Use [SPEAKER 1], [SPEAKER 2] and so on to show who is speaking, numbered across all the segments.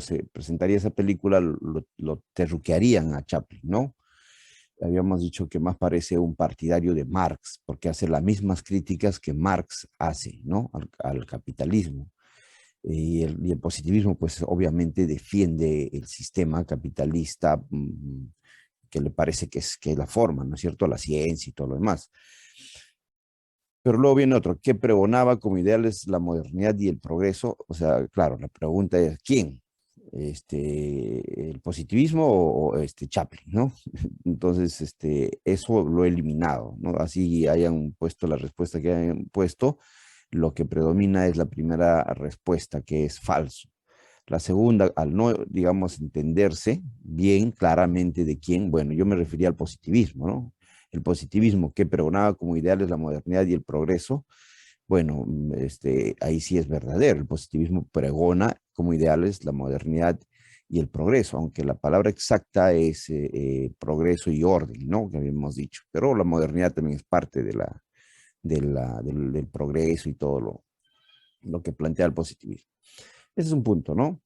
[SPEAKER 1] se presentaría esa película, lo terruquearían a Chaplin, ¿no? Habíamos dicho que más parece un partidario de Marx, porque hace las mismas críticas que Marx hace, ¿no? Al capitalismo. Y el positivismo, pues obviamente defiende el sistema capitalista que le parece que es la forma, ¿no es cierto? La ciencia y todo lo demás. Pero luego viene otro, que pregonaba como ideales la modernidad y el progreso. O sea, claro, la pregunta es, ¿quién? ¿El positivismo o Chaplin, ¿no? Entonces, eso lo he eliminado, ¿no? Así hayan puesto la respuesta que hayan puesto, lo que predomina es la primera respuesta, que es falso. La segunda, al no, digamos, entenderse bien claramente de quién, bueno, yo me refería al positivismo, ¿no? El positivismo que pregonaba como ideales la modernidad y el progreso, bueno, ahí sí es verdadero. El positivismo pregona como ideales la modernidad y el progreso, aunque la palabra exacta es progreso y orden, ¿no? Que habíamos dicho. Pero la modernidad también es parte del progreso y todo lo que plantea el positivismo. Ese es un punto, ¿no?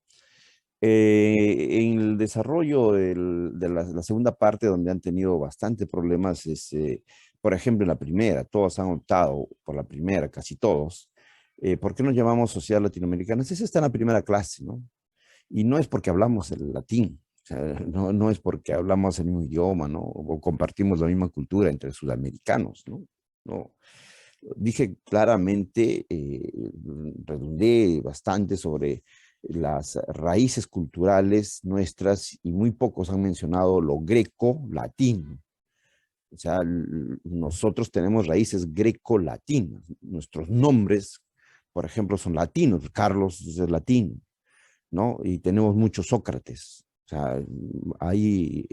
[SPEAKER 1] En el desarrollo de la segunda parte, donde han tenido bastante problemas, es, por ejemplo, en la primera, todos han optado por la primera, casi todos. ¿Por qué nos llamamos sociedad latinoamericana? Esa está en la primera clase, ¿no? Y no es porque hablamos el latín, o sea, no es porque hablamos el mismo idioma, ¿no? O compartimos la misma cultura entre sudamericanos, ¿no? No. Dije claramente, redundé bastante sobre las raíces culturales nuestras y muy pocos han mencionado lo greco-latino. O sea, nosotros tenemos raíces greco-latinas. Nuestros nombres, por ejemplo, son latinos. Carlos es latino, ¿no? Y tenemos muchos Sócrates. O sea, hay,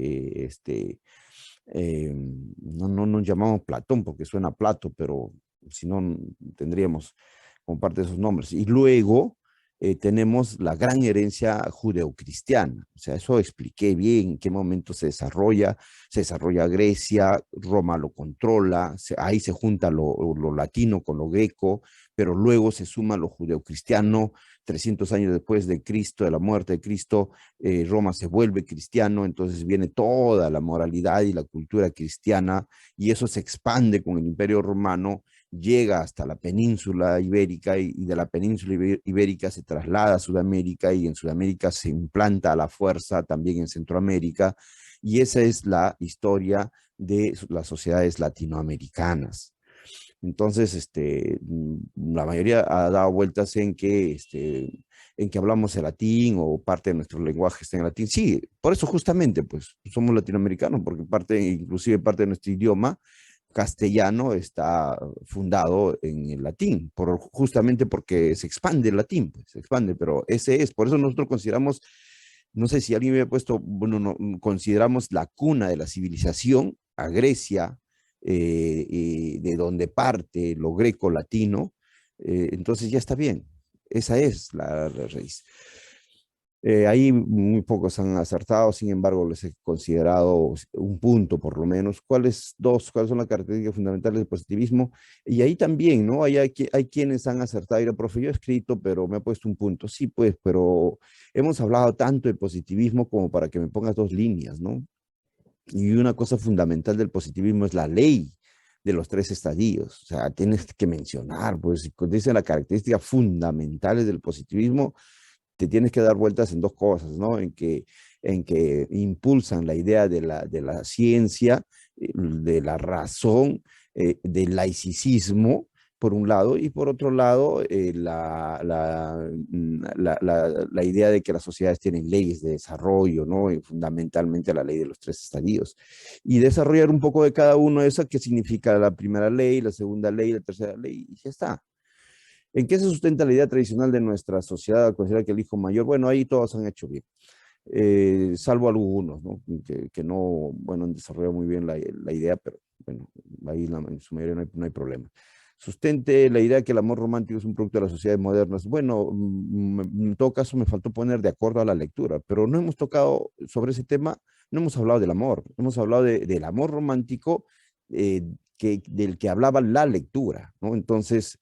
[SPEAKER 1] no nos llamamos Platón porque suena a Plato, pero si no tendríamos como parte de esos nombres. Y luego tenemos la gran herencia judeocristiana. O sea, eso expliqué bien en qué momento se desarrolla Grecia, Roma lo controla, ahí se junta lo latino con lo greco, pero luego se suma lo judeocristiano. 300 años después de Cristo, de la muerte de Cristo, Roma se vuelve cristiano, entonces viene toda la moralidad y la cultura cristiana, y eso se expande con el Imperio Romano, llega hasta la península ibérica, y de la península ibérica se traslada a Sudamérica, y en Sudamérica se implanta a la fuerza también en Centroamérica, y esa es la historia de las sociedades latinoamericanas. Entonces, la mayoría ha dado vueltas en que hablamos el latín o parte de nuestro lenguaje está en latín. Sí, por eso justamente, pues, somos latinoamericanos, porque inclusive parte de nuestro idioma castellano está fundado en el latín, justamente porque se expande el latín, pues, se expande, pero por eso nosotros consideramos, no sé si alguien me ha puesto, bueno, no, consideramos la cuna de la civilización a Grecia, de donde parte lo greco-latino, entonces ya está bien. Esa es la raíz. Ahí muy pocos han acertado, sin embargo, les he considerado un punto por lo menos. ¿Cuáles son las características fundamentales del positivismo? Y ahí también, ¿no? Hay quienes han acertado. Y el profe, yo he escrito, pero me ha puesto un punto. Sí, pues, pero hemos hablado tanto de positivismo como para que me pongas dos líneas, ¿no? Y una cosa fundamental del positivismo es la ley de los tres estadios. O sea, tienes que mencionar, pues, cuando dice las características fundamentales del positivismo, te tienes que dar vueltas en dos cosas, ¿no? En que impulsan la idea de la ciencia, de la razón, del laicismo, por un lado, y por otro lado, la idea de que las sociedades tienen leyes de desarrollo, ¿no? Y fundamentalmente la ley de los tres estadios. Y desarrollar un poco de cada uno de eso, qué significa la primera ley, la segunda ley, la tercera ley, y ya está. ¿En qué se sustenta la idea tradicional de nuestra sociedad? Considera que el hijo mayor, bueno, ahí todos han hecho bien, salvo algunos, ¿no? Que no, bueno, han desarrollado muy bien la idea, pero bueno, ahí en su mayoría no hay problema. Sustente la idea que el amor romántico es un producto de las sociedades modernas. Bueno, en todo caso me faltó poner de acuerdo a la lectura, pero no hemos tocado sobre ese tema, no hemos hablado del amor, hemos hablado del amor romántico, del que hablaba la lectura, ¿no? Entonces,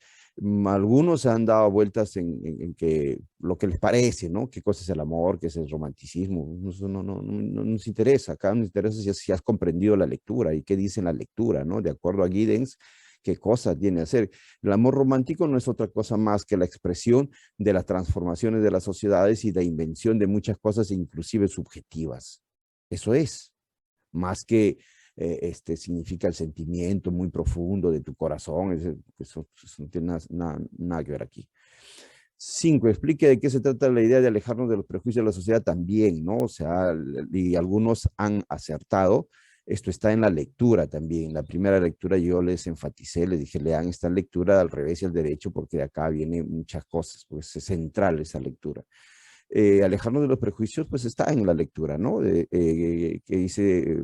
[SPEAKER 1] Algunos se han dado vueltas en que lo que les parece, ¿no? ¿Qué cosa es el amor? ¿Qué es el romanticismo? Eso no nos interesa. Acá nos interesa si has comprendido la lectura y qué dice la lectura, ¿no? De acuerdo a Giddens, qué cosa tiene que hacer. El amor romántico no es otra cosa más que la expresión de las transformaciones de las sociedades y la invención de muchas cosas, inclusive subjetivas. Eso es, más que significa el sentimiento muy profundo de tu corazón. Eso no tiene nada que ver aquí. 5, explique de qué se trata la idea de alejarnos de los prejuicios de la sociedad también, ¿no? O sea, y algunos han acertado. Esto está en la lectura también. La primera lectura yo les enfaticé, les dije, lean esta lectura al revés y al derecho, porque de acá vienen muchas cosas, pues es central esa lectura. Alejarnos de los prejuicios, pues está en la lectura, ¿no? Que dice,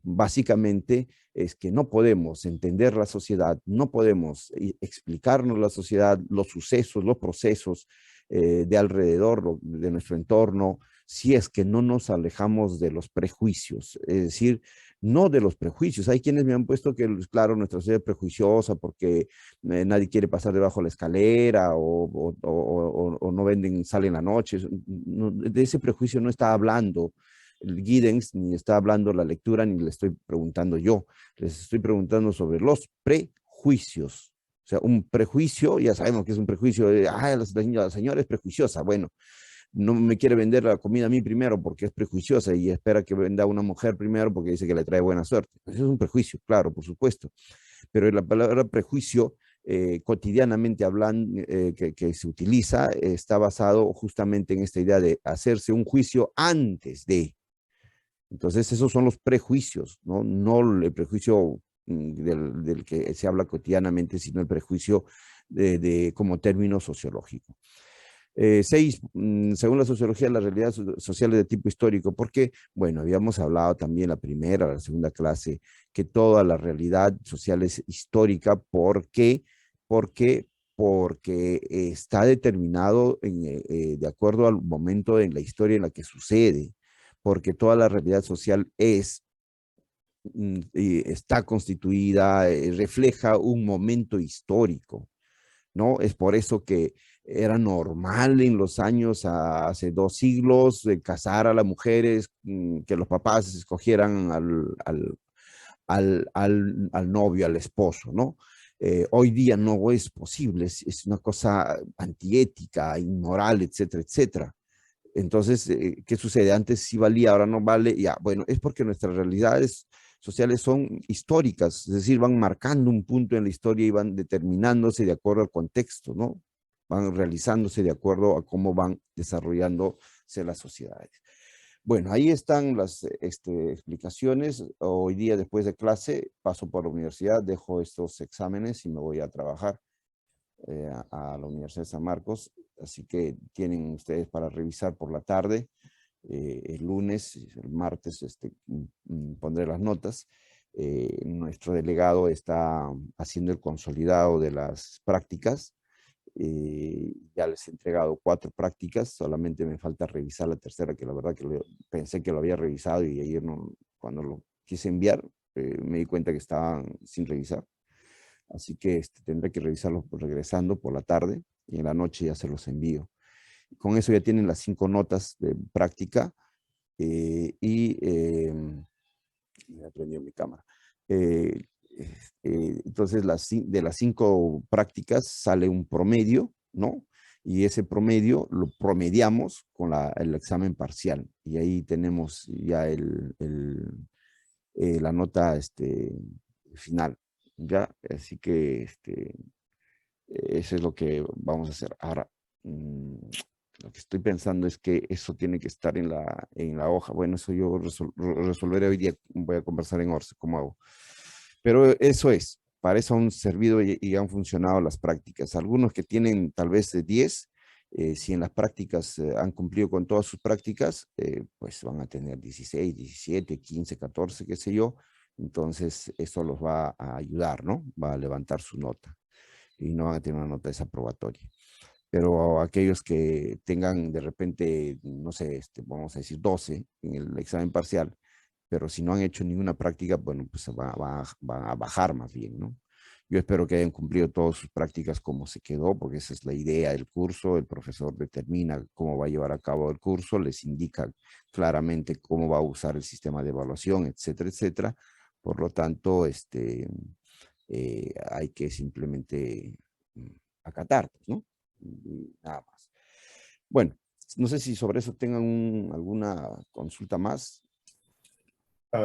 [SPEAKER 1] básicamente, es que no podemos entender la sociedad, no podemos explicarnos la sociedad, los sucesos, los procesos de alrededor, de nuestro entorno, si es que no nos alejamos de los prejuicios, es decir, no de los prejuicios. Hay quienes me han puesto que, claro, nuestra sociedad es prejuiciosa porque nadie quiere pasar debajo de la escalera o no venden sal en la noche. No, de ese prejuicio no está hablando el Giddens, ni está hablando la lectura, ni le estoy preguntando yo. Les estoy preguntando sobre los prejuicios. O sea, un prejuicio, ya sabemos que es un prejuicio de, la señora es prejuiciosa. Bueno, no me quiere vender la comida a mí primero porque es prejuiciosa y espera que venda a una mujer primero porque dice que le trae buena suerte. Eso es un prejuicio, claro, por supuesto. Pero la palabra prejuicio, cotidianamente hablando, que se utiliza, está basado justamente en esta idea de hacerse un juicio antes de. Entonces, esos son los prejuicios, ¿no? No el prejuicio del que se habla cotidianamente, sino el prejuicio como término sociológico. 6, según la sociología, la realidad social es de tipo histórico, porque, bueno, habíamos hablado también la primera, la segunda clase, que toda la realidad social es histórica. ¿Por qué? Porque, porque está determinado de acuerdo al momento en la historia en la que sucede, porque toda la realidad social está constituida, refleja un momento histórico, ¿no? Es por eso que era normal en los años, hace 2 siglos, casar a las mujeres, que los papás escogieran al novio, al esposo, ¿no? Hoy día no es posible, es una cosa antiética, inmoral, etcétera, etcétera. Entonces, ¿qué sucede? Antes sí valía, ahora no vale. Ya, bueno, es porque nuestras realidades sociales son históricas, es decir, van marcando un punto en la historia y van determinándose de acuerdo al contexto, ¿no? Van realizándose de acuerdo a cómo van desarrollándose las sociedades. Bueno, ahí están las explicaciones. Hoy día, después de clase, paso por la universidad, dejo estos exámenes y me voy a trabajar a la Universidad de San Marcos. Así que tienen ustedes para revisar por la tarde. El lunes, el martes, pondré las notas. Nuestro delegado está haciendo el consolidado de las prácticas. Ya les he entregado 4 prácticas, solamente me falta revisar la tercera, que la verdad que pensé que lo había revisado y ayer no, cuando lo quise enviar, me di cuenta que estaban sin revisar. Así que tendré que revisarlos regresando por la tarde y en la noche ya se los envío. Con eso ya tienen las 5 notas de práctica me prendió mi cámara. Eh, entonces, de las 5 prácticas sale un promedio, ¿no? Y ese promedio lo promediamos con el examen parcial. Y ahí tenemos ya la nota final, ¿ya? Así que eso es lo que vamos a hacer. Ahora, lo que estoy pensando es que eso tiene que estar en la hoja. Bueno, eso yo resolveré hoy día. Voy a conversar en Orce cómo hago. Pero eso es, para eso han servido y han funcionado las prácticas. Algunos que tienen tal vez 10, si en las prácticas han cumplido con todas sus prácticas, pues van a tener 16, 17, 15, 14, qué sé yo. Entonces, eso los va a ayudar, ¿no? Va a levantar su nota y no van a tener una nota desaprobatoria. Pero aquellos que tengan de repente, no sé, vamos a decir 12 en el examen parcial, pero si no han hecho ninguna práctica, bueno, pues van a bajar más bien, ¿no? Yo espero que hayan cumplido todas sus prácticas como se quedó, porque esa es la idea del curso. El profesor determina cómo va a llevar a cabo el curso, les indica claramente cómo va a usar el sistema de evaluación, etcétera, etcétera. Por lo tanto, hay que simplemente acatar, pues, ¿no? Y nada más. Bueno, no sé si sobre eso tengan alguna consulta más.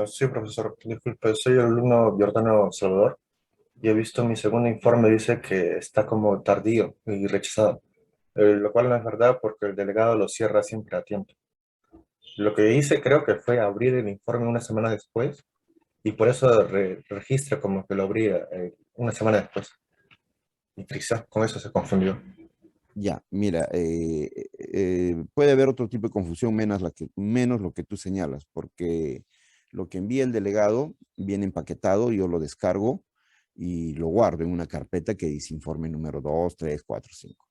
[SPEAKER 2] Sí, profesor, disculpe, soy el alumno Giordano Salvador y he visto mi segundo informe, dice que está como tardío y rechazado, lo cual no es verdad porque el delegado lo cierra siempre a tiempo. Lo que hice creo que fue abrir el informe una semana después y por eso registra como que lo abrí una semana después. Y quizás con eso se confundió.
[SPEAKER 1] Ya, mira, puede haber otro tipo de confusión menos lo que tú señalas, porque lo que envía el delegado viene empaquetado, yo lo descargo y lo guardo en una carpeta que dice informe número 2, 3, 4, 5.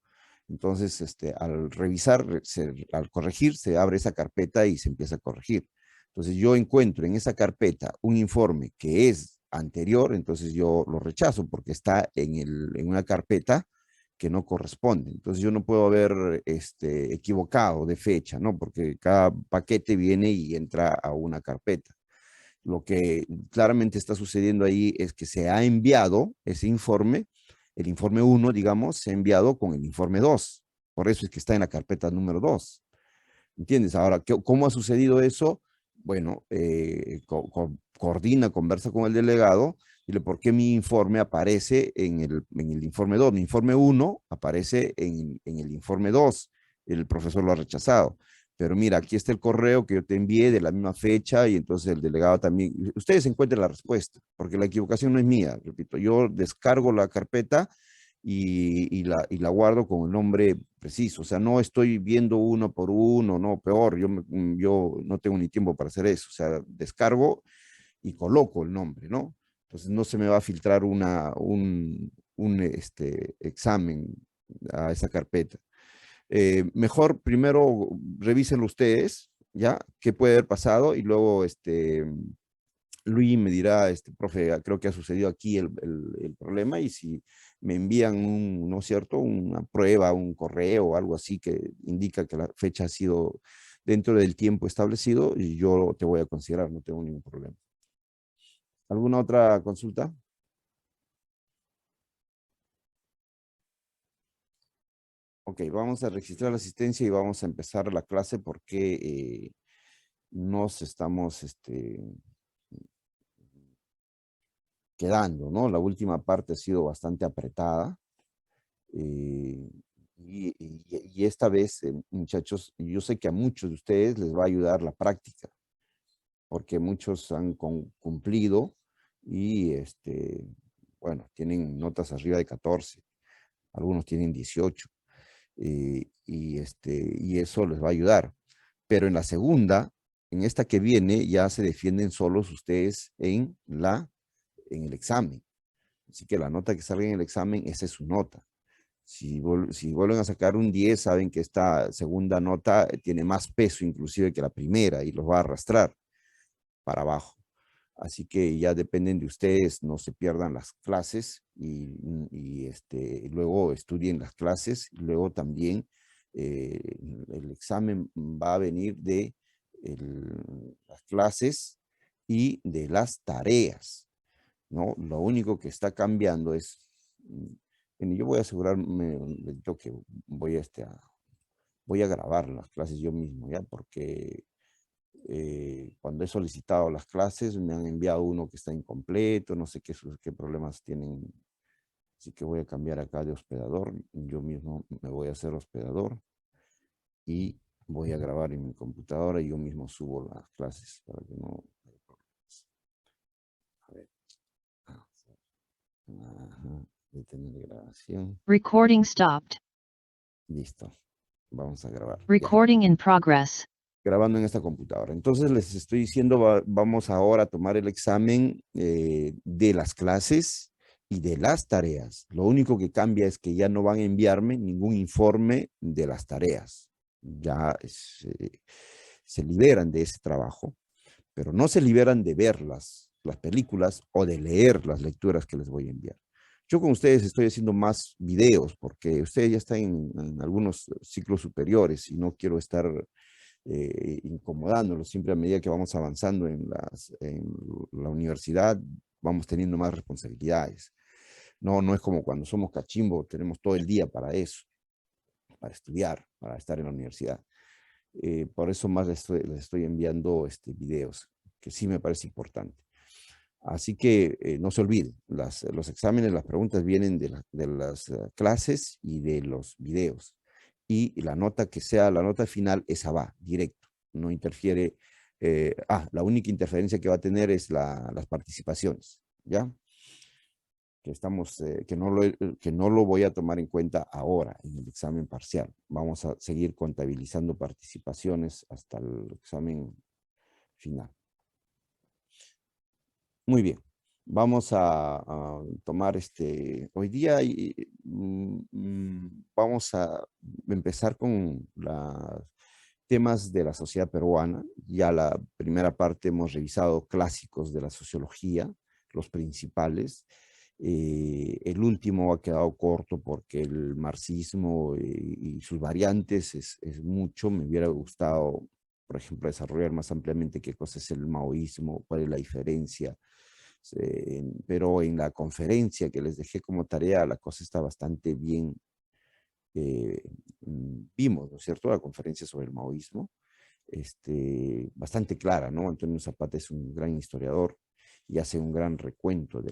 [SPEAKER 1] Entonces, al revisar, al corregir, se abre esa carpeta y se empieza a corregir. Entonces, yo encuentro en esa carpeta un informe que es anterior, entonces yo lo rechazo porque está en una carpeta que no corresponde. Entonces yo no puedo haber equivocado de fecha, ¿no? Porque cada paquete viene y entra a una carpeta. Lo que claramente está sucediendo ahí es que se ha enviado ese informe, el informe 1, digamos, se ha enviado con el informe 2. Por eso es que está en la carpeta número 2. ¿Entiendes? Ahora, ¿cómo ha sucedido eso? Bueno, coordina, conversa con el delegado, dile por qué mi informe aparece en el informe 2. Mi informe 1 aparece en el informe 2. El profesor lo ha rechazado. Pero mira, aquí está el correo que yo te envié de la misma fecha y entonces el delegado también. Ustedes encuentren la respuesta, porque la equivocación no es mía, repito. Yo descargo la carpeta y la guardo con el nombre preciso. O sea, no estoy viendo uno por uno, no, peor, yo no tengo ni tiempo para hacer eso. O sea, descargo y coloco el nombre, ¿no? Entonces no se me va a filtrar un examen a esa carpeta. Mejor primero revísenlo ustedes, ¿ya? ¿Qué puede haber pasado? Y luego, Luis me dirá, profe, creo que ha sucedido aquí el problema y si me envían ¿no es cierto?, una prueba, un correo o algo así que indica que la fecha ha sido dentro del tiempo establecido, y yo te voy a considerar, no tengo ningún problema. ¿Alguna otra consulta? Ok, vamos a registrar la asistencia y vamos a empezar la clase porque nos estamos quedando, ¿no? La última parte ha sido bastante apretada. Eh, y esta vez, muchachos, yo sé que a muchos de ustedes les va a ayudar la práctica, porque muchos han cumplido y, bueno, tienen notas arriba de 14, algunos tienen 18, y eso les va a ayudar. Pero en la segunda, en esta que viene, ya se defienden solos ustedes en el examen. Así que la nota que salga en el examen, esa es su nota. Si vuelven a sacar un 10, saben que esta segunda nota tiene más peso inclusive que la primera y los va a arrastrar para abajo. Así que ya dependen de ustedes, no se pierdan las clases y luego estudien las clases. Y luego también eh, el examen va a venir de las clases y de las tareas, ¿no? Lo único que está cambiando es, yo voy a asegurarme yo que voy a grabar las clases yo mismo, ¿ya? Porque cuando he solicitado las clases me han enviado uno que está incompleto, no sé qué problemas tienen, así que voy a cambiar acá de hospedador, yo mismo me voy a hacer hospedador y voy a grabar en mi computadora y yo mismo subo las clases para que no haya problemas. A ver. Ajá, detener grabación.
[SPEAKER 3] Recording stopped.
[SPEAKER 1] Listo. Vamos a grabar. Ya.
[SPEAKER 3] Recording in progress.
[SPEAKER 1] Grabando en esta computadora. Entonces les estoy diciendo, vamos ahora a tomar el examen de las clases y de las tareas. Lo único que cambia es que ya no van a enviarme ningún informe de las tareas. Ya se liberan de ese trabajo, pero no se liberan de ver las películas o de leer las lecturas que les voy a enviar. Yo con ustedes estoy haciendo más videos porque ustedes ya están en algunos ciclos superiores y no quiero estar incomodándolos. Siempre a medida que vamos avanzando en la universidad, vamos teniendo más responsabilidades. No, no es como cuando somos cachimbo, tenemos todo el día para eso, para estudiar, para estar en la universidad. Por eso más les estoy enviando videos, que sí me parece importante. Así que no se olviden, los exámenes, las preguntas vienen de las clases y de los videos. Y la nota que sea la nota final, esa va, directo, no interfiere. La única interferencia que va a tener es las participaciones, ¿ya? Que no lo voy a tomar en cuenta ahora en el examen parcial. Vamos a seguir contabilizando participaciones hasta el examen final. Muy bien. Vamos a tomar hoy día y vamos a empezar con los temas de la sociedad peruana. Ya la primera parte hemos revisado clásicos de la sociología, los principales. El último ha quedado corto porque el marxismo y sus variantes es mucho. Me hubiera gustado, por ejemplo, desarrollar más ampliamente qué cosa es el maoísmo, cuál es la diferencia. Pero en la conferencia que les dejé como tarea, la cosa está bastante bien. Vimos, ¿no es cierto?, la conferencia sobre el maoísmo, bastante clara, ¿no? Antonio Zapata es un gran historiador y hace un gran recuento de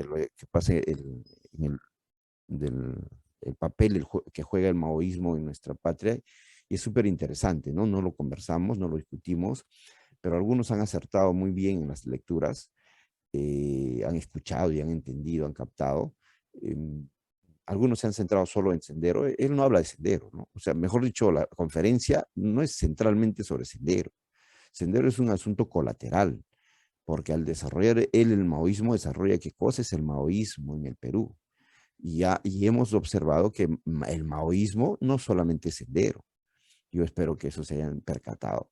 [SPEAKER 1] lo que pasa el papel que juega el maoísmo en nuestra patria, y es súper interesante, ¿no? No lo conversamos, no lo discutimos, pero algunos han acertado muy bien en las lecturas, han escuchado y han entendido, han captado. Algunos se han centrado solo en Sendero. Él no habla de Sendero, ¿no? O sea, mejor dicho, la conferencia no es centralmente sobre Sendero. Sendero es un asunto colateral, porque al desarrollar él el maoísmo, desarrolla qué cosa es el maoísmo en el Perú. Y hemos observado que el maoísmo no solamente es Sendero. Yo espero que eso se hayan percatado.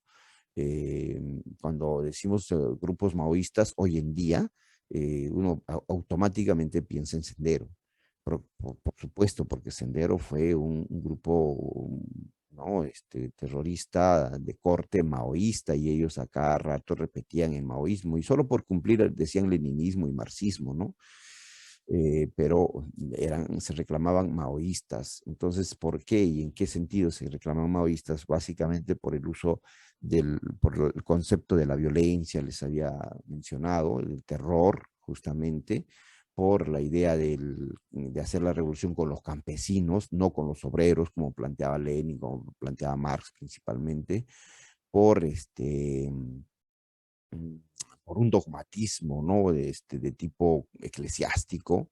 [SPEAKER 1] Cuando decimos grupos maoístas hoy en día, uno automáticamente piensa en Sendero. Por supuesto, porque Sendero fue un grupo, ¿no?, terrorista de corte maoísta, y ellos a cada rato repetían el maoísmo, y solo por cumplir decían leninismo y marxismo, ¿no? Pero se reclamaban maoístas. Entonces, ¿por qué y en qué sentido se reclamaban maoístas? Básicamente por el uso por el concepto de la violencia, les había mencionado, el terror, justamente, por la idea de hacer la revolución con los campesinos, no con los obreros, como planteaba Lenin, como planteaba Marx principalmente, por por un dogmatismo, ¿no?, de tipo eclesiástico,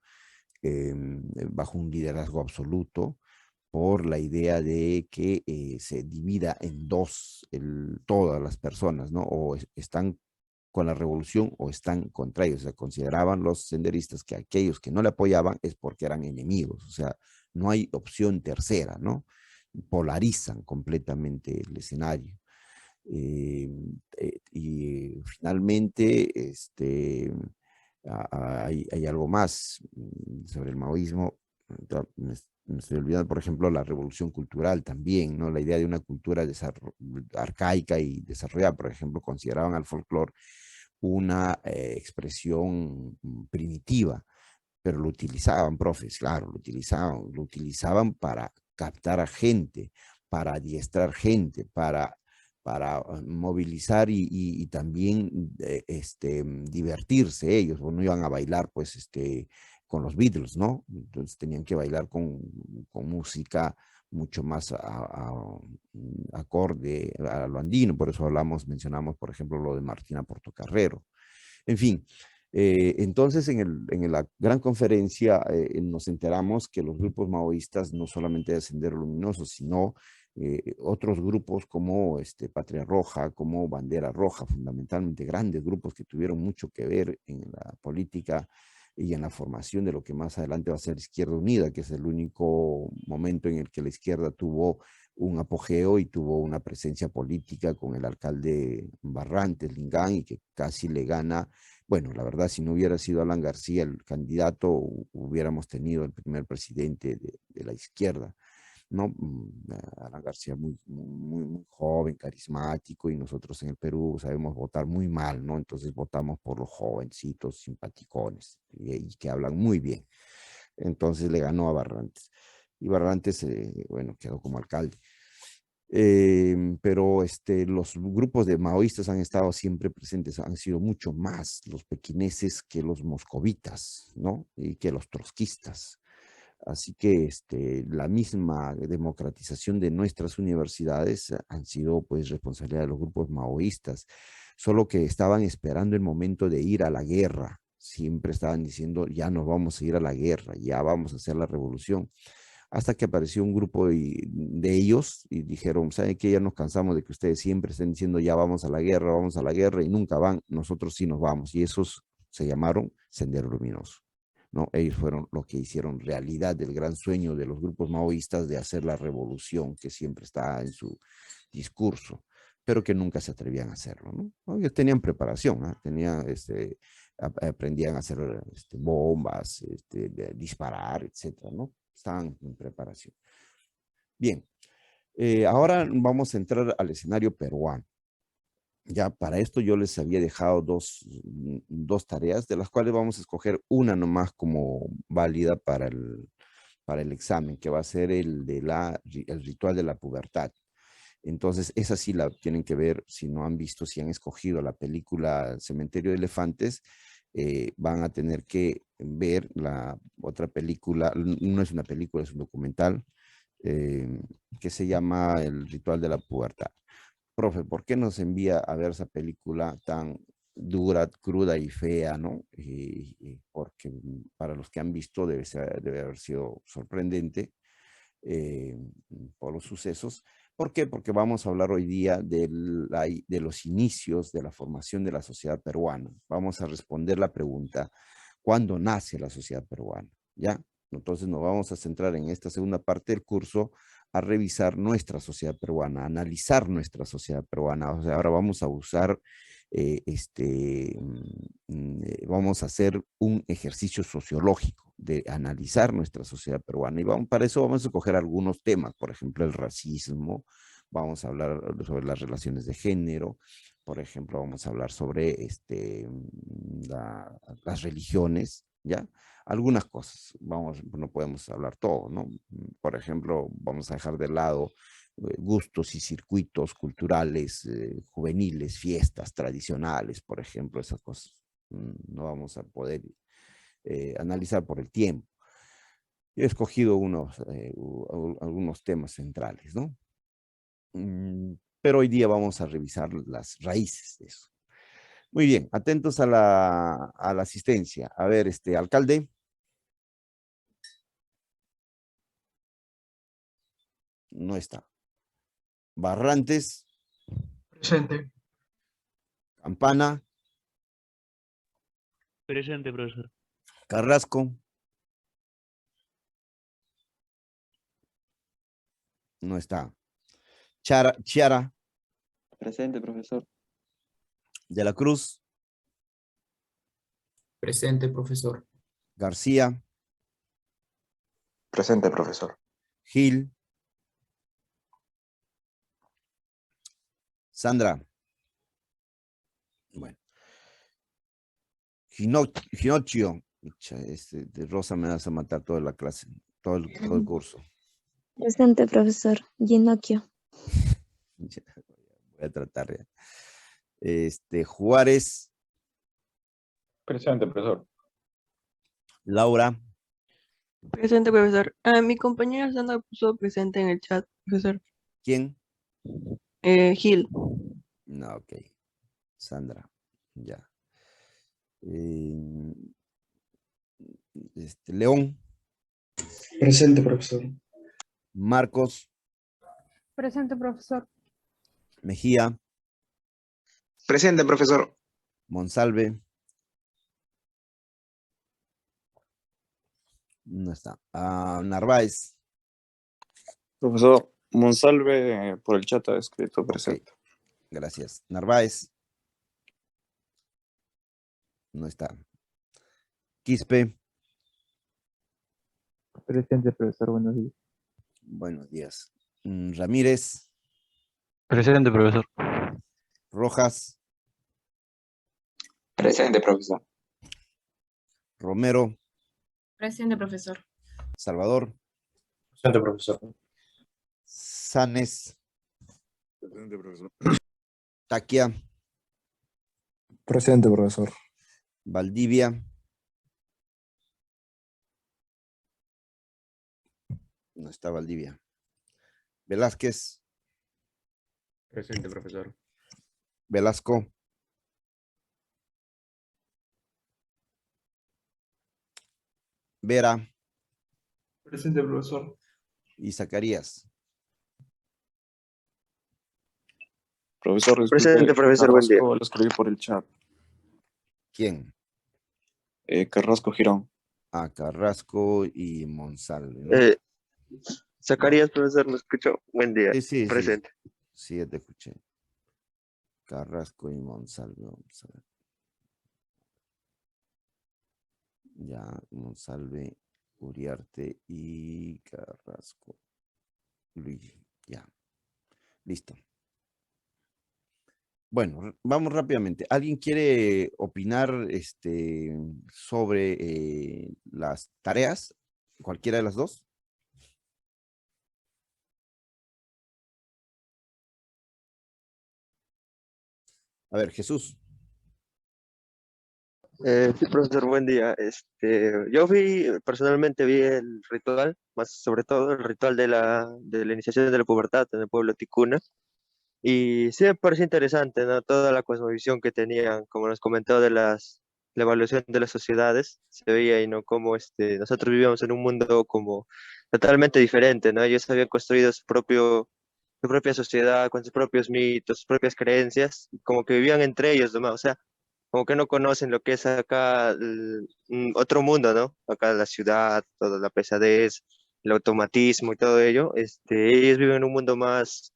[SPEAKER 1] bajo un liderazgo absoluto, por la idea de que se divida en dos todas las personas, ¿no? O están con la revolución o están contra ellos. O sea, consideraban los senderistas que aquellos que no le apoyaban es porque eran enemigos. O sea, no hay opción tercera, ¿no? Polarizan completamente el escenario. Y finalmente, hay algo más sobre el maoísmo. Me estoy olvidando, por ejemplo, la revolución cultural también, ¿no? La idea de una cultura arcaica y desarrollada. Por ejemplo, consideraban al folclore una expresión primitiva, pero lo utilizaban, profes, claro, lo utilizaban para captar a gente, para adiestrar gente, para movilizar y también divertirse ellos. O no iban a bailar, pues, con los Beatles, ¿no? Entonces tenían que bailar con música mucho más acorde a lo andino. Por eso mencionamos, por ejemplo, lo de Martina Portocarrero. En fin, entonces en la gran conferencia nos enteramos que los grupos maoístas no solamente de Sendero Luminoso, sino otros grupos como Patria Roja, como Bandera Roja, fundamentalmente grandes grupos que tuvieron mucho que ver en la política y en la formación de lo que más adelante va a ser Izquierda Unida, que es el único momento en el que la izquierda tuvo un apogeo y tuvo una presencia política con el alcalde Barrantes, Lingán, y que casi le gana Bueno, la verdad, si no hubiera sido Alan García el candidato, hubiéramos tenido el primer presidente de la izquierda, ¿no? Alan García muy joven, carismático, y nosotros en el Perú sabemos votar muy mal, ¿no? Entonces votamos por los jovencitos simpaticones y que hablan muy bien. Entonces le ganó a Barrantes. Y Barrantes, bueno, quedó como alcalde. Pero los grupos de maoístas han estado siempre presentes, han sido mucho más los pequineses que los moscovitas, ¿no? Y que los trotskistas. Así que la misma democratización de nuestras universidades han sido pues responsabilidad de los grupos maoístas, solo que estaban esperando el momento de ir a la guerra. Siempre estaban diciendo, ya nos vamos a ir a la guerra, ya vamos a hacer la revolución. Hasta que apareció un grupo de ellos y dijeron, ¿saben qué? Ya nos cansamos de que ustedes siempre estén diciendo, ya vamos a la guerra, y nunca van, nosotros sí nos vamos. Y esos se llamaron Sendero Luminoso, ¿no? Ellos fueron los que hicieron realidad del gran sueño de los grupos maoístas de hacer la revolución que siempre está en su discurso, pero que nunca se atrevían a hacerlo, ¿no? Ellos tenían preparación, ¿eh? Aprendían a hacer bombas, disparar, etcétera, ¿no? Estaban en preparación. Bien, ahora vamos a entrar al escenario peruano. Ya para esto yo les había dejado dos tareas, de las cuales vamos a escoger una nomás como válida para el examen, que va a ser el ritual de la pubertad. Entonces, esa sí la tienen que ver, si no han visto, si han escogido la película Cementerio de Elefantes, van a tener que ver la otra película, no es una película, es un documental, que se llama El ritual de la pubertad. Profe, ¿por qué nos envía a ver esa película tan dura, cruda y fea, ¿no? Porque para los que han visto debe haber sido sorprendente eh, por los sucesos. ¿Por qué? Porque vamos a hablar hoy día de los inicios de la formación de la sociedad peruana. Vamos a responder la pregunta, ¿cuándo nace la sociedad peruana? ¿Ya? Entonces nos vamos a centrar en esta segunda parte del curso a revisar nuestra sociedad peruana, a analizar nuestra sociedad peruana. O sea, ahora vamos a usar, vamos a hacer un ejercicio sociológico de analizar nuestra sociedad peruana. Y para eso vamos a escoger algunos temas, por ejemplo, el racismo, vamos a hablar sobre las relaciones de género, por ejemplo, vamos a hablar sobre las religiones, ¿ya? Algunas cosas, no podemos hablar todo, ¿no? Por ejemplo, vamos a dejar de lado gustos y circuitos culturales, juveniles, fiestas tradicionales, por ejemplo, esas cosas no vamos a poder analizar por el tiempo. He escogido algunos temas centrales, ¿no? Pero hoy día vamos a revisar las raíces de eso. Muy bien, atentos a la asistencia. A ver, alcalde. No está. Barrantes.
[SPEAKER 4] Presente.
[SPEAKER 1] Campana.
[SPEAKER 5] Presente, profesor.
[SPEAKER 1] Carrasco. No está. Chiara.
[SPEAKER 6] Presente, profesor.
[SPEAKER 1] De la Cruz.
[SPEAKER 4] Presente, profesor.
[SPEAKER 1] García.
[SPEAKER 2] Presente, profesor.
[SPEAKER 1] Gil. Sandra. Bueno. Ginocchio. De Rosa me vas a matar toda la clase, todo el curso.
[SPEAKER 7] Presente, profesor. Ginocchio.
[SPEAKER 1] Voy a tratar ya. Juárez.
[SPEAKER 6] Presente, profesor.
[SPEAKER 1] Laura.
[SPEAKER 8] Presente, profesor. Mi compañera Sandra puso presente en el chat, profesor.
[SPEAKER 1] ¿Quién?
[SPEAKER 8] Gil.
[SPEAKER 1] No, ok. Sandra. Ya. León.
[SPEAKER 4] Presente, profesor.
[SPEAKER 1] Marcos.
[SPEAKER 9] Presente, profesor.
[SPEAKER 1] Mejía.
[SPEAKER 10] Presente, profesor.
[SPEAKER 1] Monsalve. No está. Narváez.
[SPEAKER 6] Profesor, Monsalve por el chat ha escrito presente.
[SPEAKER 1] Okay. Gracias. Narváez. No está. Quispe,
[SPEAKER 5] Presente, profesor. Buenos días.
[SPEAKER 1] buenos días. Ramírez,
[SPEAKER 5] Presente, profesor.
[SPEAKER 1] Rojas,
[SPEAKER 10] Presente, profesor.
[SPEAKER 1] Romero,
[SPEAKER 9] Presente, profesor.
[SPEAKER 1] Salvador,
[SPEAKER 2] Presente, profesor.
[SPEAKER 1] Sanes,
[SPEAKER 6] Presente, profesor.
[SPEAKER 1] Taquia,
[SPEAKER 4] Presente, profesor.
[SPEAKER 1] Valdivia, no está Valdivia. Velázquez,
[SPEAKER 5] Presente, profesor.
[SPEAKER 1] Velasco, Vera
[SPEAKER 4] Presente, profesor.
[SPEAKER 1] y Zacarías.
[SPEAKER 6] Profesor, disculpe,
[SPEAKER 10] Presente, profesor, buen día.
[SPEAKER 6] Carrasco lo escribí por el chat.
[SPEAKER 1] ¿Quién?
[SPEAKER 6] Carrasco Girón.
[SPEAKER 1] Carrasco y Monsalve, ¿no?
[SPEAKER 10] Zacarías, profesor, ¿me escuchó? Buen día.
[SPEAKER 1] Sí.
[SPEAKER 10] Presente.
[SPEAKER 1] Sí, ya te escuché. Carrasco y Monsalve, vamos a ver. Ya, Monsalve, Uriarte y Carrasco. Luis, ya. Listo. Bueno, vamos rápidamente. ¿Alguien quiere opinar sobre las tareas? ¿Cualquiera de las dos? A ver, Jesús.
[SPEAKER 10] Sí, profesor, buen día. Personalmente vi el ritual, más sobre todo el ritual de la iniciación de la pubertad en el pueblo ticuna. Y sí me pareció interesante, ¿no? Toda la cosmovisión que tenían, como nos comentó la evaluación de las sociedades, se veía y no como nosotros vivíamos en un mundo como totalmente diferente, ¿no? Ellos habían construido su propia sociedad con sus propios mitos, sus propias creencias, como que vivían entre ellos, ¿no? O sea, como que no conocen lo que es acá otro mundo, ¿no? Acá la ciudad, toda la pesadez, el automatismo y todo ello. Ellos viven en un mundo más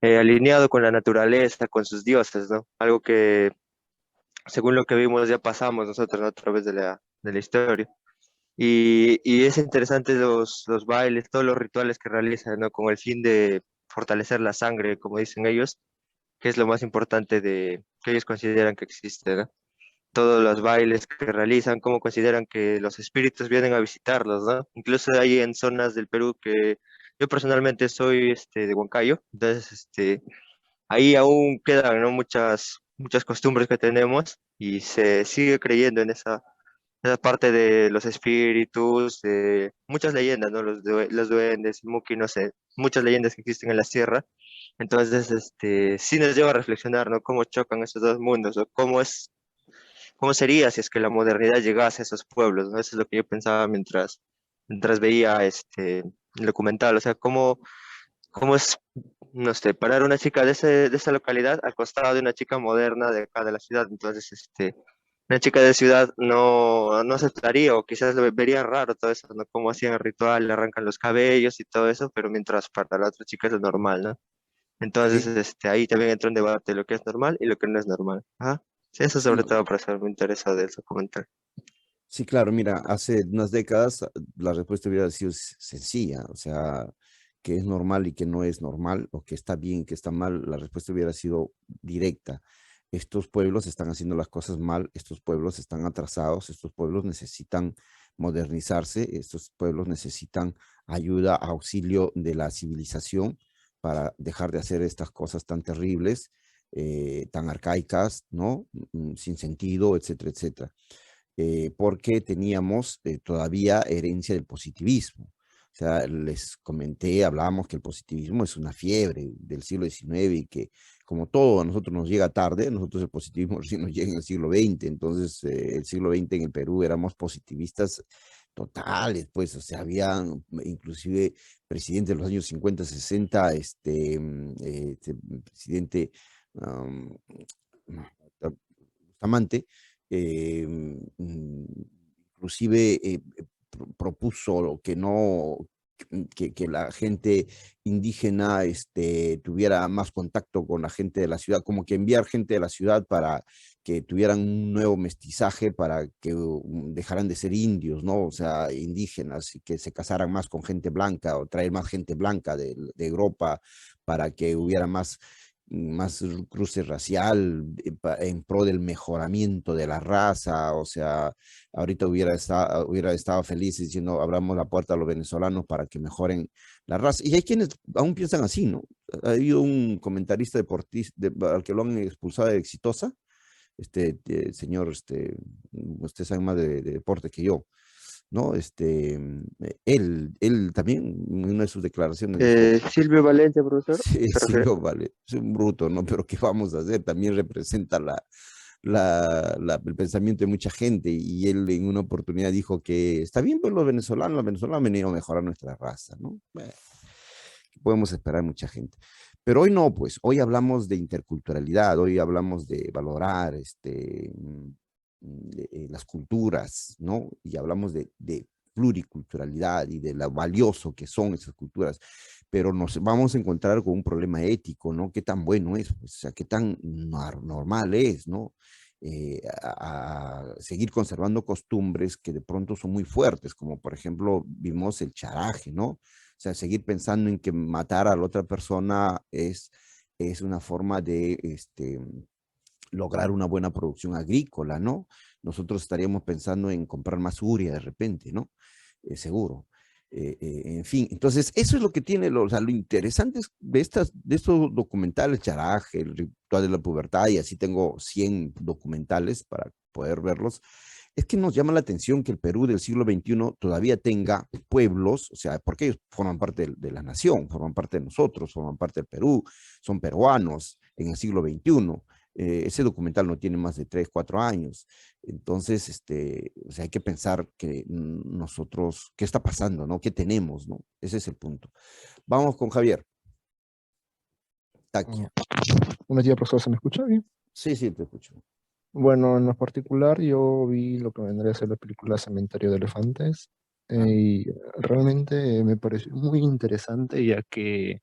[SPEAKER 10] alineado con la naturaleza, con sus dioses, ¿no? Algo que, según lo que vimos, ya pasamos nosotros, ¿no? A través de la historia. Y es interesante los bailes, todos los rituales que realizan, ¿no? Con el fin de fortalecer la sangre, como dicen ellos, que es lo más importante que ellos consideran que existe, ¿no? Todos los bailes que realizan, cómo consideran que los espíritus vienen a visitarlos, ¿no? Incluso hay en zonas del Perú que yo personalmente soy de Huancayo, entonces ahí aún quedan, ¿no? Muchas costumbres que tenemos y se sigue creyendo en esa parte de los espíritus, de muchas leyendas, ¿no? Los duendes, el Muki, no sé, muchas leyendas que existen en la sierra. Entonces, sí nos lleva a reflexionar, ¿no? Cómo chocan esos dos mundos, o cómo sería si es que la modernidad llegase a esos pueblos, ¿no? Eso es lo que yo pensaba mientras veía el documental, o sea, cómo es, no sé, parar una chica de esa localidad al costado de una chica moderna de acá de la ciudad. Entonces, una chica de ciudad no aceptaría o quizás lo vería raro todo eso, ¿no? Cómo hacían el ritual, le arrancan los cabellos y todo eso, pero mientras para la otra chica es lo normal, ¿no? Entonces,
[SPEAKER 1] Sí,
[SPEAKER 10] ahí también entra un debate de lo que es normal y lo que no es normal. Ajá. Sí, eso sobre
[SPEAKER 1] sí,
[SPEAKER 10] todo por eso me interesa de eso comentar.
[SPEAKER 1] sí, claro, mira, hace unas décadas la respuesta hubiera sido sencilla, o sea, que es normal y que no es normal, o que está bien, que está mal, la respuesta hubiera sido directa. Estos pueblos están haciendo las cosas mal, estos pueblos están atrasados, estos pueblos necesitan modernizarse, estos pueblos necesitan ayuda, auxilio de la civilización para dejar de hacer estas cosas tan terribles, tan arcaicas, ¿no? Sin sentido, etcétera, etcétera. Porque teníamos todavía herencia del positivismo. O sea, les comenté, hablábamos que el positivismo es una fiebre del siglo XIX y que como todo a nosotros nos llega tarde, nosotros el positivismo recién nos llega en el siglo XX, entonces el siglo XX en el Perú éramos positivistas totales, pues, o sea, había inclusive presidentes de los años 50, 60, presidente um, Bustamante, inclusive propuso que no, que la gente indígena tuviera más contacto con la gente de la ciudad, como que enviar gente de la ciudad para que tuvieran un nuevo mestizaje, para que dejaran de ser indios, ¿no? O sea, indígenas, y que se casaran más con gente blanca, o traer más gente blanca de Europa, para que hubiera más cruce racial en pro del mejoramiento de la raza. O sea, ahorita hubiera estado feliz diciendo, abramos la puerta a los venezolanos para que mejoren la raza. Y hay quienes aún piensan así, ¿no? Ha habido un comentarista deportista al que lo han expulsado de Exitosa, señor, usted sabe más de deporte que yo, ¿no? Él también, en una de sus declaraciones dijo,
[SPEAKER 10] Silvio Valencia, profesor.
[SPEAKER 1] sí,
[SPEAKER 10] ¿Se refiere?
[SPEAKER 1] Silvio Vale, es un bruto, ¿no? Pero ¿qué vamos a hacer? También representa el pensamiento de mucha gente, y él en una oportunidad dijo que está bien, pues los venezolanos han venido a mejorar nuestra raza, ¿no? Bueno, podemos esperar mucha gente. Pero hoy no, pues, hoy hablamos de interculturalidad, hoy hablamos de valorar las culturas, ¿no? Y hablamos de pluriculturalidad y de lo valioso que son esas culturas, pero nos vamos a encontrar con un problema ético, ¿no? ¿Qué tan bueno es? Pues, o sea, ¿qué tan normal es, ¿no? A seguir conservando costumbres que de pronto son muy fuertes, como por ejemplo vimos el charaje, ¿no? O sea, seguir pensando en que matar a la otra persona es una forma de lograr una buena producción agrícola, ¿no? Nosotros estaríamos pensando en comprar más uria de repente, ¿no? Seguro. En fin, entonces eso es lo que tiene, o sea, lo interesante de estos documentales, Charaje, el ritual de la pubertad, y así tengo 100 documentales para poder verlos, es que nos llama la atención que el Perú del siglo XXI todavía tenga pueblos, o sea, porque ellos forman parte de la nación, forman parte de nosotros, forman parte del Perú, son peruanos en el siglo XXI. Ese documental no tiene más de 3, 4 años. Entonces, o sea, hay que pensar que nosotros, ¿qué está pasando, no? ¿Qué tenemos, no? Ese es el punto. Vamos con Javier. Taki.
[SPEAKER 11] Buenos días, profesor, ¿se me escucha bien?
[SPEAKER 1] Sí, sí, te escucho.
[SPEAKER 11] Bueno, en lo particular yo vi lo que vendría a ser la película Cementerio de Elefantes y realmente me pareció muy interesante, ya que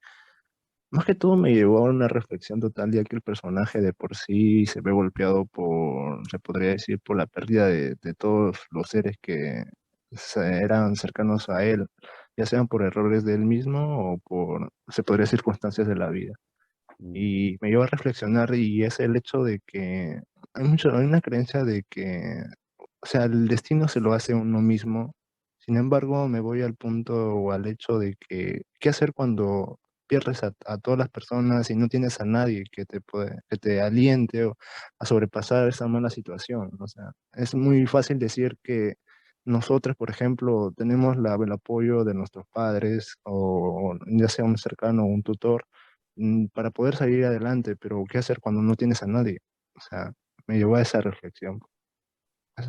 [SPEAKER 11] más que todo me llevó a una reflexión total, ya que el personaje de por sí se ve golpeado por, se podría decir, por la pérdida de todos los seres que eran cercanos a él, ya sean por errores de él mismo o por, se podría decir, circunstancias de la vida. Y me llevó a reflexionar, y es el hecho de que hay una creencia de que, o sea, el destino se lo hace uno mismo. Sin embargo, me voy al punto o al hecho de que, ¿qué hacer cuando pierdes a todas las personas y no tienes a nadie que te aliente a sobrepasar esa mala situación? O sea, es muy fácil decir que nosotros, por ejemplo, tenemos el apoyo de nuestros padres o ya sea un cercano o un tutor para poder salir adelante, pero ¿qué hacer cuando no tienes a nadie? O sea, me llevó a esa reflexión.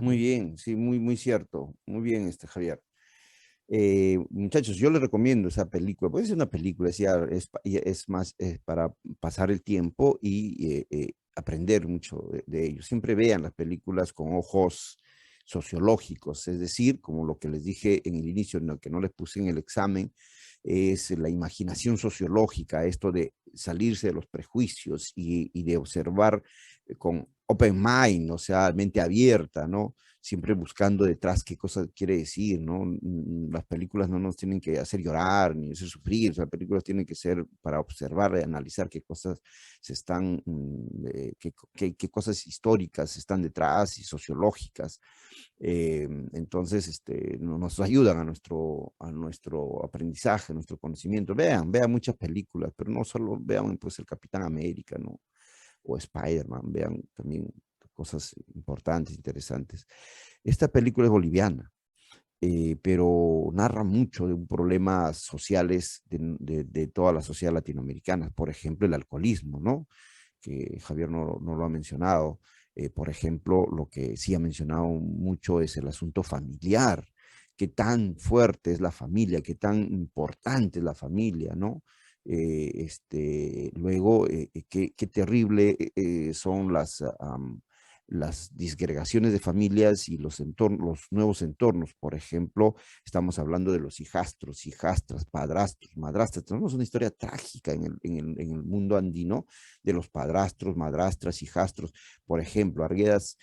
[SPEAKER 1] Muy bien, sí, muy, muy cierto. Muy bien, Javier. Muchachos, yo les recomiendo esa película. Puede ser una película, es más para pasar el tiempo y aprender mucho de ello. Siempre vean las películas con ojos sociológicos, es decir, como lo que les dije en el inicio, en lo que no les puse en el examen, es la imaginación sociológica, esto de salirse de los prejuicios y de observar con open mind, o sea, mente abierta, ¿no? Siempre buscando detrás qué cosa quiere decir, ¿no? Las películas no nos tienen que hacer llorar ni hacer sufrir, las películas tienen que ser para observar y analizar qué cosas se están, qué cosas históricas están detrás y sociológicas. Entonces, nos ayudan a nuestro aprendizaje, a nuestro conocimiento. Vean muchas películas, pero no solo vean pues el Capitán América, ¿no? O Spider-Man, vean también cosas importantes, interesantes. Esta película es boliviana, pero narra mucho de un problemas sociales de toda la sociedad latinoamericana, por ejemplo, el alcoholismo, ¿no? Que Javier no lo ha mencionado. Por ejemplo, lo que sí ha mencionado mucho es el asunto familiar, qué tan fuerte es la familia, qué tan importante es la familia, ¿no? Luego, qué terrible son las disgregaciones de familias y los entornos, los nuevos entornos. Por ejemplo, estamos hablando de los hijastros, hijastras, padrastros, madrastras. Tenemos una historia trágica en el mundo andino de los padrastros, madrastras, hijastros. Por ejemplo, Arguedas,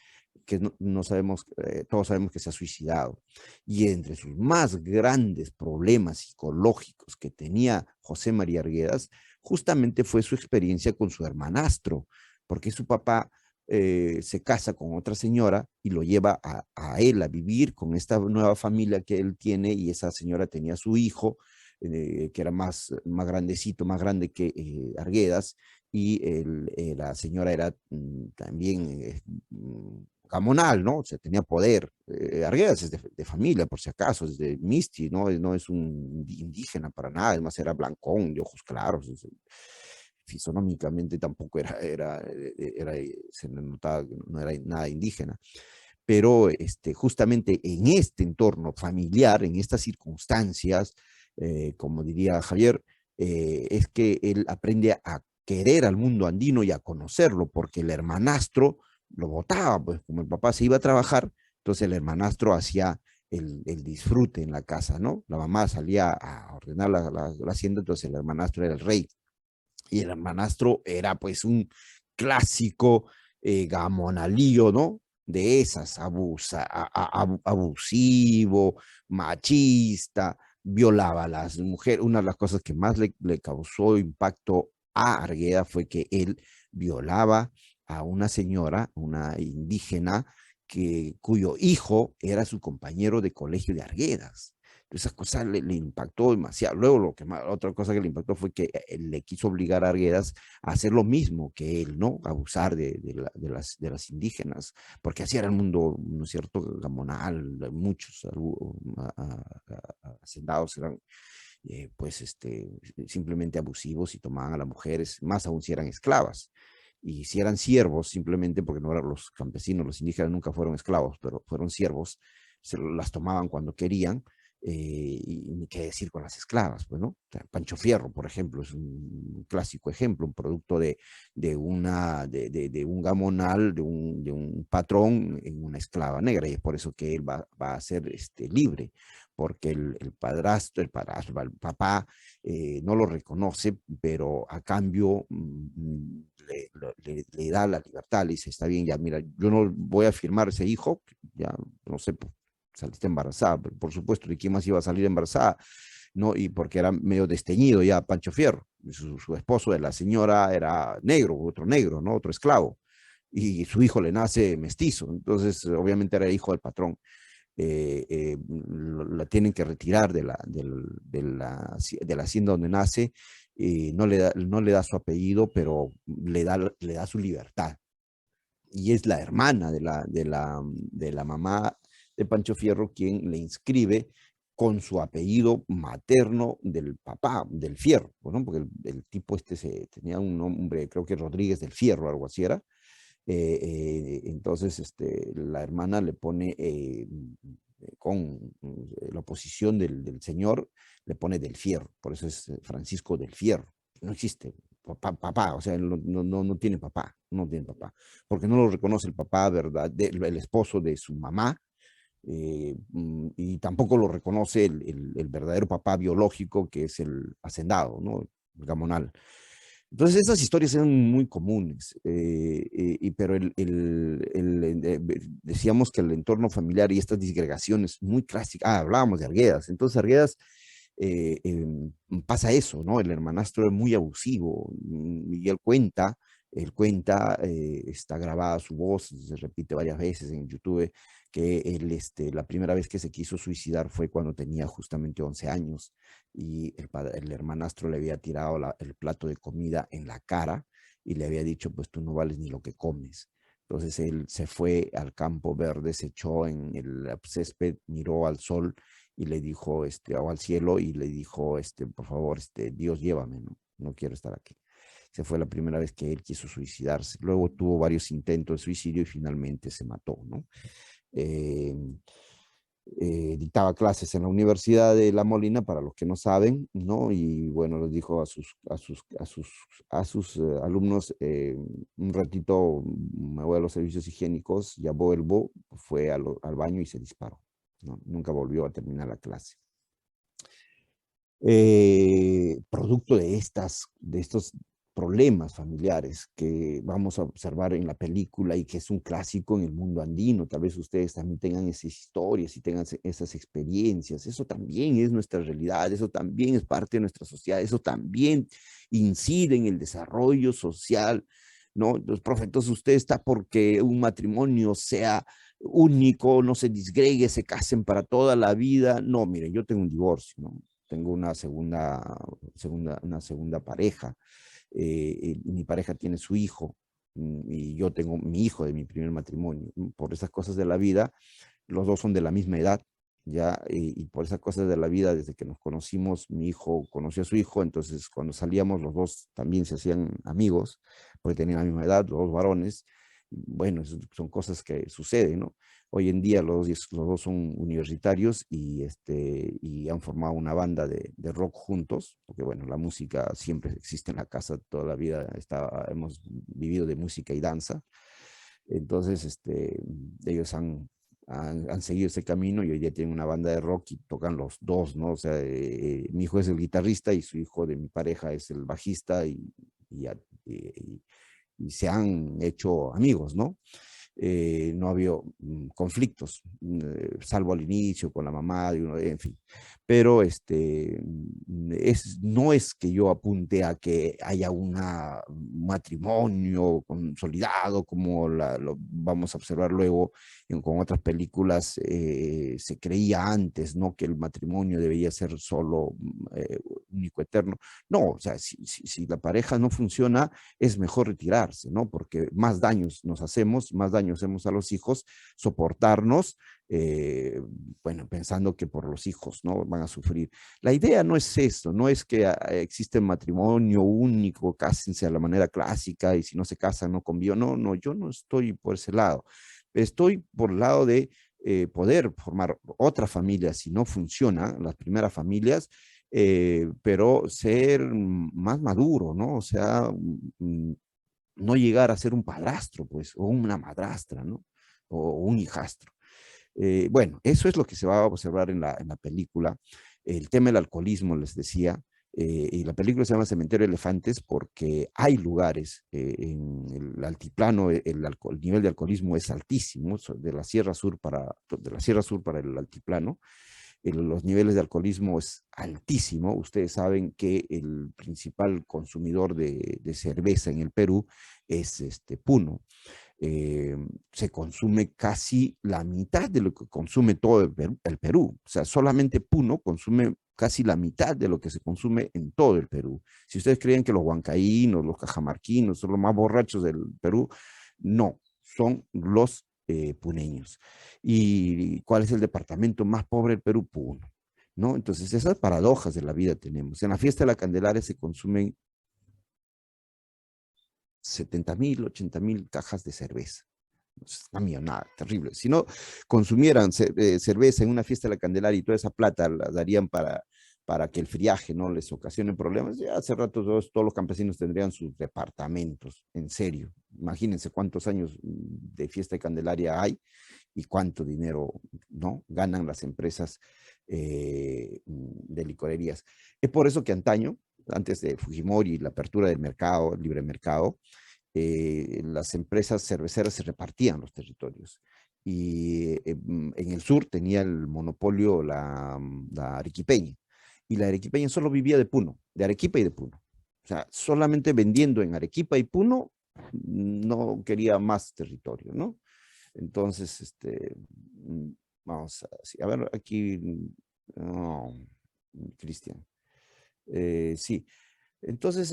[SPEAKER 1] que no sabemos, todos sabemos que se ha suicidado. Y entre sus más grandes problemas psicológicos que tenía José María Arguedas, justamente fue su experiencia con su hermanastro, porque su papá se casa con otra señora y lo lleva a él a vivir con esta nueva familia que él tiene, y esa señora tenía su hijo, que era más grandecito, más grande que Arguedas, y la señora era también gamonal, ¿no? O sea, tenía poder. Arguedas es de familia, por si acaso, es de Misti, ¿no? No es un indígena para nada, además era blancón, de ojos claros, fisonómicamente tampoco se le notaba que no era nada indígena. Pero justamente en este entorno familiar, en estas circunstancias, como diría Javier, es que él aprende a querer al mundo andino y a conocerlo, porque el hermanastro lo botaba, pues como el papá se iba a trabajar, entonces el hermanastro hacía el disfrute en la casa, ¿no? La mamá salía a ordenar la hacienda, entonces el hermanastro era el rey. Y el hermanastro era pues un clásico gamonalío, ¿no? De esas, abusivo, machista, violaba a las mujeres. Una de las cosas que más le causó impacto a Argueda fue que él violaba a una señora, una indígena, cuyo hijo era su compañero de colegio de Arguedas. Esa cosa le impactó demasiado. Luego, otra cosa que le impactó fue que le quiso obligar a Arguedas a hacer lo mismo que él, ¿no? Abusar de las indígenas, porque así era el mundo, ¿no es cierto? Gamonal, muchos hacendados eran pues simplemente abusivos y tomaban a las mujeres, más aún si eran esclavas. Y si eran siervos, simplemente porque no eran los campesinos, los indígenas nunca fueron esclavos, pero fueron siervos, las tomaban cuando querían. Y ni qué decir con las esclavas, pues, ¿no? O sea, Pancho Fierro, por ejemplo, es un clásico ejemplo, un producto de un gamonal, de un patrón en una esclava negra, y es por eso que él va a ser libre, porque el papá no lo reconoce, pero a cambio le da la libertad, le dice, está bien, ya, mira, yo no voy a firmar ese hijo, ya, no sé, saliste embarazada, pero por supuesto, ¿de quién más iba a salir embarazada? ¿No? Y porque era medio desteñido ya Pancho Fierro, su esposo de la señora era negro, otro negro, ¿no? Otro esclavo, y su hijo le nace mestizo, entonces obviamente era hijo del patrón. La tienen que retirar de la hacienda donde nace, no le da su apellido, pero le da su libertad. Y es la hermana de la mamá de Pancho Fierro quien le inscribe con su apellido materno del papá, del Fierro, ¿no? Porque el tipo tenía un nombre, creo que Rodríguez del Fierro, algo así era. Entonces la hermana le pone, con la oposición del señor, le pone del Fierro, por eso es Francisco del Fierro. No existe papá, o sea, no tiene papá, no tiene papá, porque no lo reconoce el papá, ¿verdad? El esposo de su mamá, y tampoco lo reconoce el verdadero papá biológico, que es el hacendado, ¿no? El gamonal. Entonces esas historias eran muy comunes, pero decíamos que el entorno familiar y estas disgregaciones muy clásicas, hablábamos de Arguedas, entonces Arguedas pasa eso, ¿no? El hermanastro es muy abusivo, y él cuenta, está grabada su voz, se repite varias veces en YouTube, que él, la primera vez que se quiso suicidar fue cuando tenía justamente 11 años, y el hermanastro le había tirado el plato de comida en la cara y le había dicho, pues tú no vales ni lo que comes. Entonces él se fue al campo verde, se echó en el césped, miró al sol y le dijo, o al cielo, y le dijo, por favor, Dios llévame, no quiero estar aquí. Esa fue la primera vez que él quiso suicidarse. Luego tuvo varios intentos de suicidio y finalmente se mató, ¿no? dictaba clases en la Universidad de La Molina, para los que no saben, ¿no? Y bueno, les dijo a sus alumnos, un ratito me voy a los servicios higiénicos, ya vuelvo, fue al baño y se disparó, ¿no? Nunca volvió a terminar la clase. Producto de estos problemas familiares que vamos a observar en la película y que es un clásico en el mundo andino. Tal vez ustedes también tengan esas historias y tengan esas experiencias. Eso también es nuestra realidad, eso también es parte de nuestra sociedad, eso también incide en el desarrollo social, ¿no? Los profetas, usted está porque un matrimonio sea único, no se disgregue, se casen para toda la vida. No, miren, yo tengo un divorcio, ¿no? Tengo una segunda pareja. Mi pareja tiene su hijo y yo tengo mi hijo de mi primer matrimonio. Por esas cosas de la vida, los dos son de la misma edad, ya, y por esas cosas de la vida, desde que nos conocimos, mi hijo conoció a su hijo, entonces cuando salíamos los dos también se hacían amigos, porque tenían la misma edad, los dos varones. Bueno, son cosas que suceden, ¿no? Hoy en día los dos son universitarios y han formado una banda de rock juntos, porque bueno, la música siempre existe en la casa, toda la vida hemos vivido de música y danza. Entonces, ellos han seguido ese camino y hoy día tienen una banda de rock y tocan los dos, ¿no? O sea, mi hijo es el guitarrista y su hijo de mi pareja es el bajista y se han hecho amigos, ¿no? No ha habido conflictos, salvo al inicio con la mamá, en fin. Pero no es que yo apunte a que haya un matrimonio consolidado, como lo vamos a observar luego con otras películas. Se creía antes, ¿no?, que el matrimonio debía ser solo único, eterno. No, o sea, si la pareja no funciona, es mejor retirarse, ¿no? Porque más daños nos hacemos, más daño hacemos a los hijos, soportarnos, bueno, pensando que por los hijos, ¿no?, van a sufrir. La idea no es eso, no es que existe matrimonio único, cásense a la manera clásica y si no se casan no conviven. No, yo no estoy por ese lado. Estoy por el lado de poder formar otra familia si no funciona, las primeras familias, pero ser más maduro, ¿no? O sea, no llegar a ser un padrastro, pues, o una madrastra, ¿no? O un hijastro. Bueno, eso es lo que se va a observar en la película. El tema del alcoholismo, les decía, y la película se llama Cementerio de Elefantes porque hay lugares en el altiplano, el nivel de alcoholismo es altísimo, de la Sierra Sur para el altiplano. Los niveles de alcoholismo es altísimo. Ustedes saben que el principal consumidor de cerveza en el Perú es Puno. Se consume casi la mitad de lo que consume todo el Perú. O sea, solamente Puno consume casi la mitad de lo que se consume en todo el Perú. Si ustedes creen que los huancaínos, los cajamarquinos son los más borrachos del Perú, no, son los puneños. ¿Y cuál es el departamento más pobre del Perú? Puno, ¿no? Entonces, esas paradojas de la vida tenemos. En la fiesta de la Candelaria se consumen 70,000, 80,000 cajas de cerveza. Es una millonada, terrible. Si no consumieran cerveza en una fiesta de la Candelaria y toda esa plata la darían para que el friaje no les ocasione problemas, ya hace rato todos los campesinos tendrían sus departamentos, en serio. Imagínense cuántos años de fiesta de Candelaria hay y cuánto dinero, ¿no?, ganan las empresas de licorerías. Es por eso que antaño, antes de Fujimori y la apertura del mercado, el libre mercado, las empresas cerveceras se repartían los territorios. Y en el sur tenía el monopolio la arequipeña. Y la arequipeña solo vivía de Puno, de Arequipa y de Puno. O sea, solamente vendiendo en Arequipa y Puno, no quería más territorio, ¿no? Entonces, vamos a ver aquí, Cristian. Sí, entonces,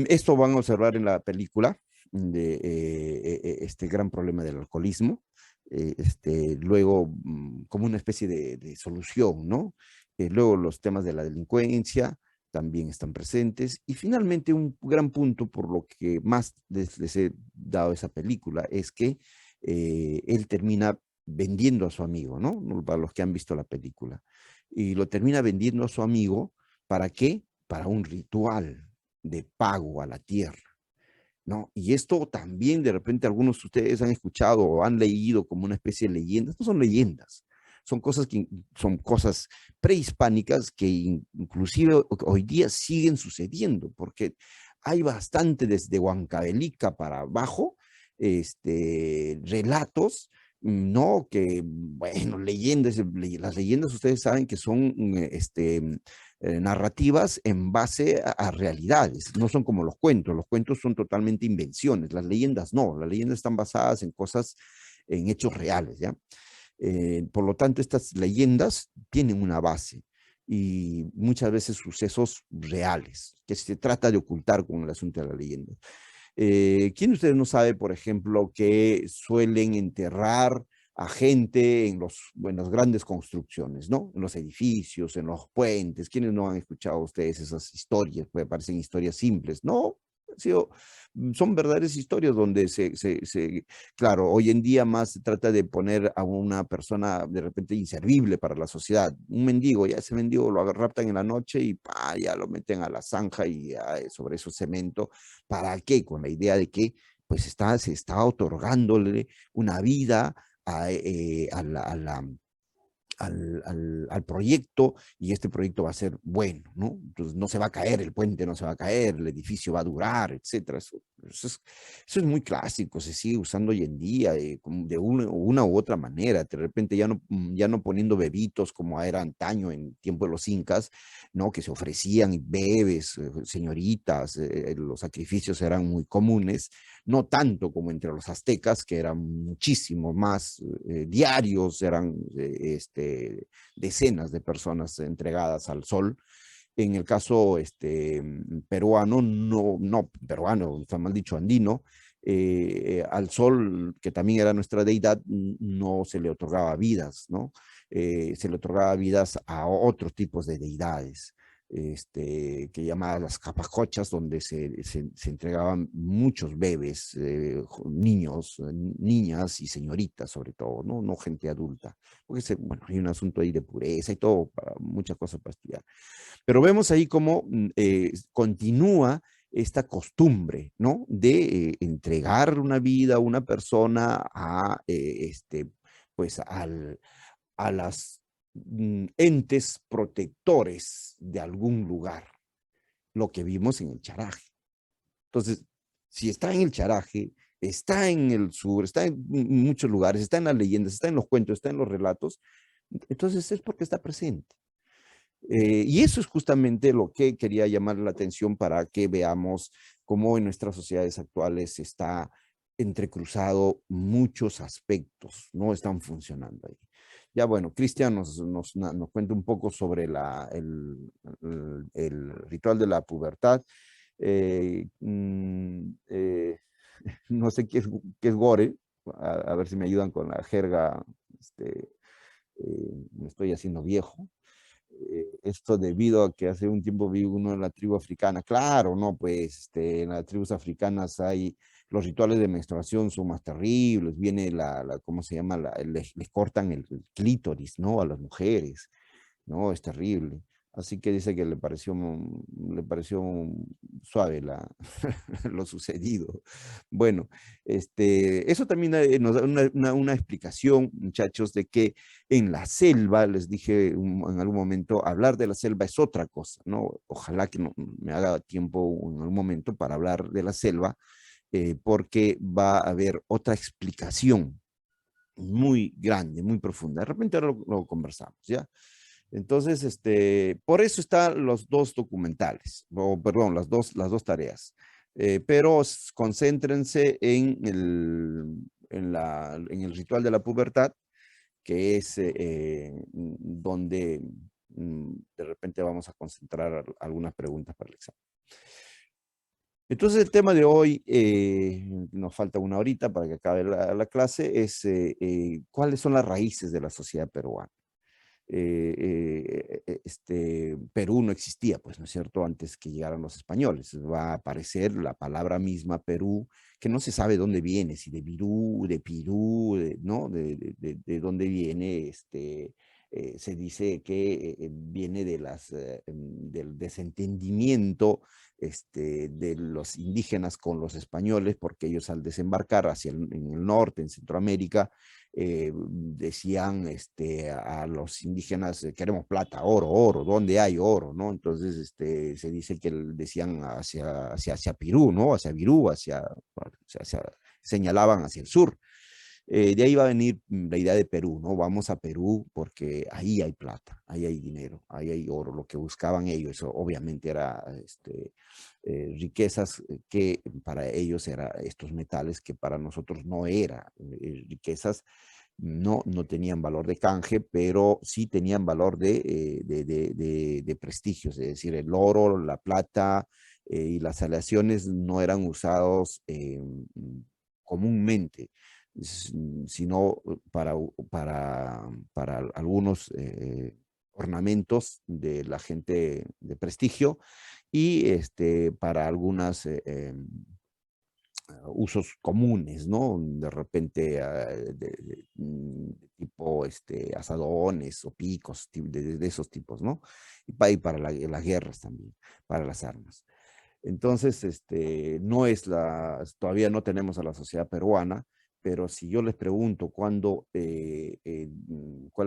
[SPEAKER 1] esto van a observar en la película de este gran problema del alcoholismo. Luego, como una especie de solución, ¿no? Luego los temas de la delincuencia también están presentes. Y finalmente, un gran punto por lo que más les he dado esa película es que él termina vendiendo a su amigo, ¿no? Para los que han visto la película. Y lo termina vendiendo a su amigo, ¿para qué? Para un ritual de pago a la tierra, ¿no? Y esto también de repente algunos de ustedes han escuchado o han leído como una especie de leyendas. No son leyendas, son cosas prehispánicas que inclusive hoy día siguen sucediendo, porque hay bastante desde Huancavelica para abajo, relatos, ¿no? Que, bueno, las leyendas ustedes saben que son narrativas en base a realidades, no son como los cuentos son totalmente invenciones, las leyendas no, las leyendas están basadas en cosas, en hechos reales, ¿ya? Por lo tanto, estas leyendas tienen una base y muchas veces sucesos reales, que se trata de ocultar con el asunto de la leyenda. ¿Quién de ustedes no sabe, por ejemplo, que suelen enterrar a gente en las grandes construcciones, ¿no? En los edificios, en los puentes? ¿Quiénes no han escuchado ustedes esas historias? Pues parecen historias simples, ¿no? Son verdaderas historias donde claro, hoy en día más se trata de poner a una persona de repente inservible para la sociedad. Un mendigo, ya ese mendigo lo raptan en la noche y ya lo meten a la zanja y sobre eso cemento. ¿Para qué? Con la idea de que pues se está otorgándole una vida al proyecto, y este proyecto va a ser bueno, ¿no? Entonces no se va a caer, el puente no se va a caer, el edificio va a durar, etcétera. Eso es muy clásico, se sigue usando hoy en día de una u otra manera, de repente ya no poniendo bebitos como era antaño en tiempo de los incas, ¿no? Que se ofrecían bebés, señoritas, los sacrificios eran muy comunes, no tanto como entre los aztecas, que eran muchísimo más diarios, eran decenas de personas entregadas al sol. En el caso peruano, no peruano, está mal dicho, andino, al sol, que también era nuestra deidad, no se le otorgaba vidas, ¿no? Se le otorgaba vidas a otros tipos de deidades, que llamaban las capacochas, donde se entregaban muchos bebés, niños, niñas y señoritas sobre todo, ¿no? No gente adulta, porque bueno, hay un asunto ahí de pureza y todo, muchas cosas para estudiar. Pero vemos ahí cómo continúa esta costumbre, ¿no? De entregar una vida a una persona pues a las entes protectores de algún lugar, lo que vimos en el Charaje. Entonces, si está en el Charaje, está en el sur, está en muchos lugares, está en las leyendas, está en los cuentos, está en los relatos, entonces es porque está presente. Y eso es justamente lo que quería llamar la atención para que veamos cómo en nuestras sociedades actuales está entrecruzado muchos aspectos, no están funcionando ahí. Ya bueno, Cristian nos cuenta un poco sobre el ritual de la pubertad. No sé qué es gore, a ver si me ayudan con la jerga, me estoy haciendo viejo. Esto debido a que hace un tiempo vi uno en la tribu africana. Claro, no, pues en las tribus africanas los rituales de menstruación son más terribles, viene ¿cómo se llama? Les cortan el clítoris, ¿no? A las mujeres, ¿no? Es terrible. Así que dice que le pareció suave lo sucedido. Bueno, eso también nos da una explicación, muchachos, de que en la selva, les dije en algún momento, hablar de la selva es otra cosa, ¿no? Ojalá que me haga tiempo en algún momento para hablar de la selva, porque va a haber otra explicación muy grande, muy profunda. De repente ahora lo conversamos, ¿ya? Entonces, por eso están los dos documentales, perdón, las dos tareas. Pero concéntrense en el ritual de la pubertad, que es donde de repente vamos a concentrar algunas preguntas para el examen. Entonces el tema de hoy, nos falta una horita para que acabe la clase, es cuáles son las raíces de la sociedad peruana. Perú no existía, pues, ¿no es cierto?, antes que llegaran los españoles. Va a aparecer la palabra misma Perú, que no se sabe dónde viene, si de Virú, de Pirú, ¿no? De dónde viene, se dice que viene de del desentendimiento de los indígenas con los españoles, porque ellos al desembarcar en el norte, en Centroamérica, decían a los indígenas, queremos plata, oro, oro, ¿dónde hay oro? ¿No? Entonces se dice que decían hacia Pirú, ¿no? Hacia Virú, señalaban hacia el sur. De ahí va a venir la idea de Perú, ¿no? Vamos a Perú porque ahí hay plata, ahí hay dinero, ahí hay oro. Lo que buscaban ellos, obviamente, era riquezas que para ellos eran estos metales que para nosotros no eran riquezas. No tenían valor de canje, pero sí tenían valor de prestigios, es decir, el oro, la plata y las aleaciones no eran usados comúnmente, sino para algunos ornamentos de la gente de prestigio y para algunas usos comunes, ¿no? De repente tipo asadones o picos, de esos tipos, ¿no? Y para las guerras también, para las armas. Entonces, todavía no tenemos a la sociedad peruana, pero si yo les pregunto cuáles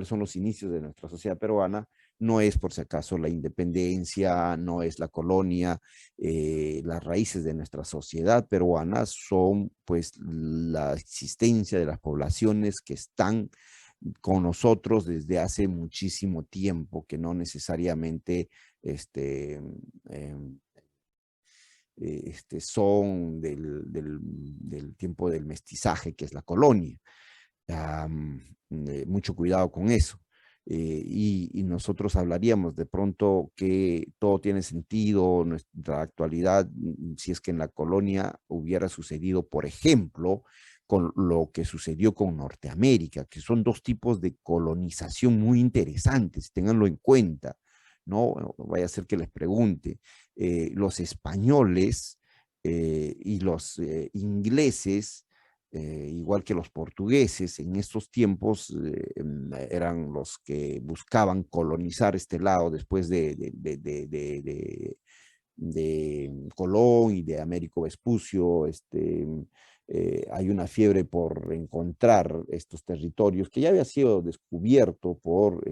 [SPEAKER 1] son los inicios de nuestra sociedad peruana, no es por si acaso la independencia, no es la colonia, las raíces de nuestra sociedad peruana son pues la existencia de las poblaciones que están con nosotros desde hace muchísimo tiempo, que no necesariamente son del tiempo del mestizaje, que es la colonia. Mucho cuidado con eso. Y nosotros hablaríamos de pronto que todo tiene sentido, nuestra actualidad, si es que en la colonia hubiera sucedido, por ejemplo, con lo que sucedió con Norteamérica, que son dos tipos de colonización muy interesantes, ténganlo en cuenta, ¿no? Vaya a ser que les pregunte. Los españoles y los ingleses, igual que los portugueses, en estos tiempos eran los que buscaban colonizar este lado después de Colón y de Américo Vespucio. Hay una fiebre por encontrar estos territorios que ya había sido descubierto por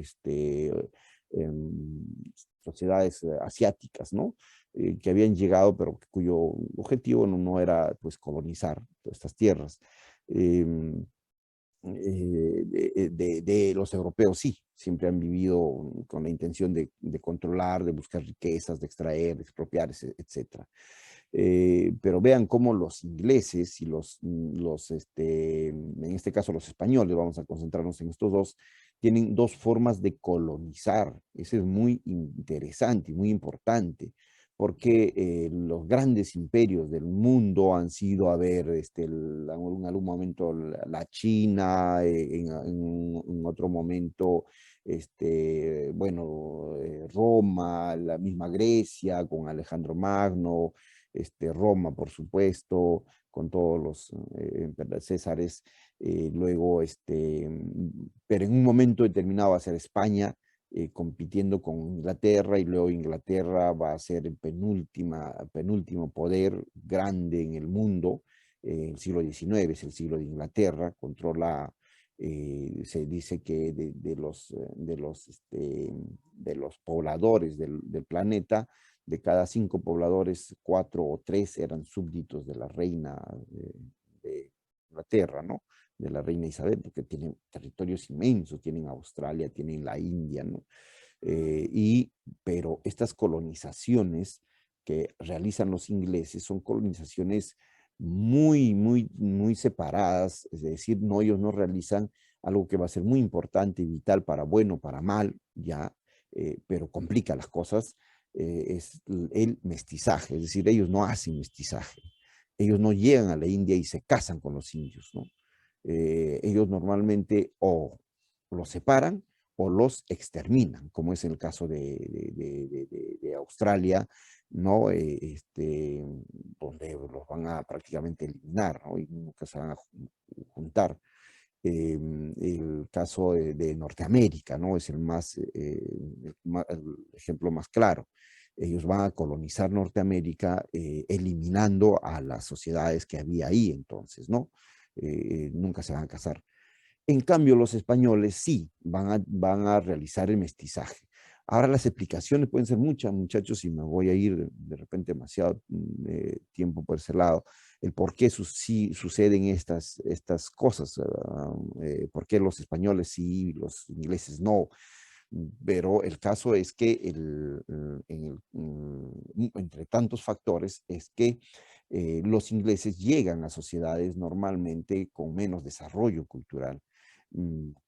[SPEAKER 1] sociedades asiáticas, ¿no? Que habían llegado, pero cuyo objetivo no era pues colonizar estas tierras. De los europeos sí, siempre han vivido con la intención de controlar, de buscar riquezas, de extraer, de expropiar, etc. Pero vean cómo los ingleses y en este caso los españoles, vamos a concentrarnos en estos dos, tienen dos formas de colonizar. Eso es muy interesante y muy importante, porque los grandes imperios del mundo han sido, en algún momento la China, en otro momento, Roma, la misma Grecia, con Alejandro Magno, Roma, por supuesto, con todos los Césares, luego, pero en un momento determinado va a ser España, compitiendo con Inglaterra, y luego Inglaterra va a ser el penúltimo poder grande en el mundo. El siglo XIX es el siglo de Inglaterra, controla, se dice que de los pobladores del planeta, de cada 5 pobladores, 4 o 3 eran súbditos de la reina de Inglaterra, ¿no? De la reina Isabel, porque tienen territorios inmensos, tienen Australia, tienen la India, ¿no? Pero estas colonizaciones que realizan los ingleses son colonizaciones muy, muy, muy separadas, es decir, ellos no realizan algo que va a ser muy importante y vital para bueno, para mal, ya, pero complica las cosas, es el mestizaje, es decir, ellos no hacen mestizaje, ellos no llegan a la India y se casan con los indios, ¿no? Ellos normalmente o los separan o los exterminan, como es el caso de Australia, ¿no? Donde los van a prácticamente eliminar, ¿no? Y nunca se van a juntar. El caso de Norteamérica, ¿no? Es el ejemplo más claro. Ellos van a colonizar Norteamérica eliminando a las sociedades que había ahí entonces, ¿no? Nunca se van a casar. En cambio, los españoles sí van a realizar el mestizaje. Ahora las explicaciones pueden ser muchas, muchachos, y me voy a ir de repente demasiado tiempo por ese lado. El por qué sí suceden estas cosas, por qué los españoles sí y los ingleses no. Pero el caso es que entre tantos factores es que los ingleses llegan a sociedades normalmente con menos desarrollo cultural,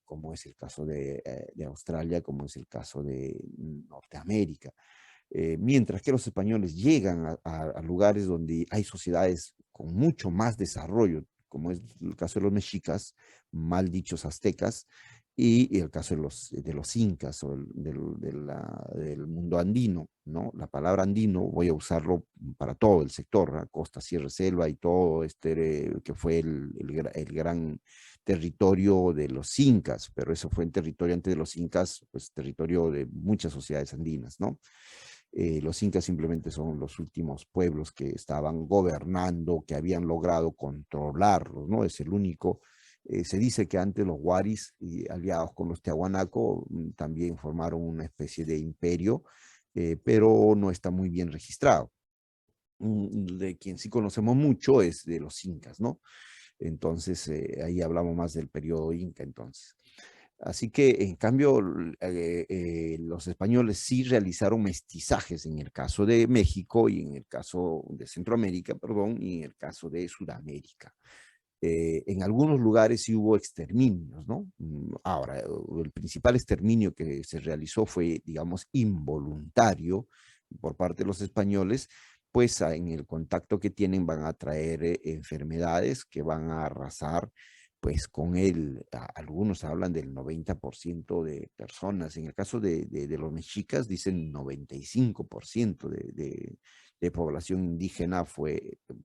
[SPEAKER 1] como es el caso de Australia, como es el caso de Norteamérica. Mientras que los españoles llegan a lugares donde hay sociedades con mucho más desarrollo, como es el caso de los mexicas, mal dichos aztecas, y el caso de los incas o del mundo andino, ¿no? La palabra andino voy a usarlo para todo el sector, ¿no? Costa, sierra, selva y todo que fue el gran territorio de los incas, pero eso fue el territorio antes de los incas, pues territorio de muchas sociedades andinas, ¿no? Los incas simplemente son los últimos pueblos que estaban gobernando, que habían logrado controlarlos, ¿no? Es el único. Se dice que antes los huaris, aliados con los tiahuanaco, también formaron una especie de imperio, pero no está muy bien registrado. De quien sí conocemos mucho es de los incas, ¿no? Entonces, ahí hablamos más del periodo inca, entonces. Así que, en cambio, los españoles sí realizaron mestizajes en el caso de México y en el caso de Centroamérica, perdón, y en el caso de Sudamérica. En algunos lugares sí hubo exterminios, ¿no? Ahora, el principal exterminio que se realizó fue, digamos, involuntario por parte de los españoles, pues en el contacto que tienen van a traer enfermedades que van a arrasar, pues con algunos hablan del 90% de personas. En el caso de los mexicas dicen 95% de población indígena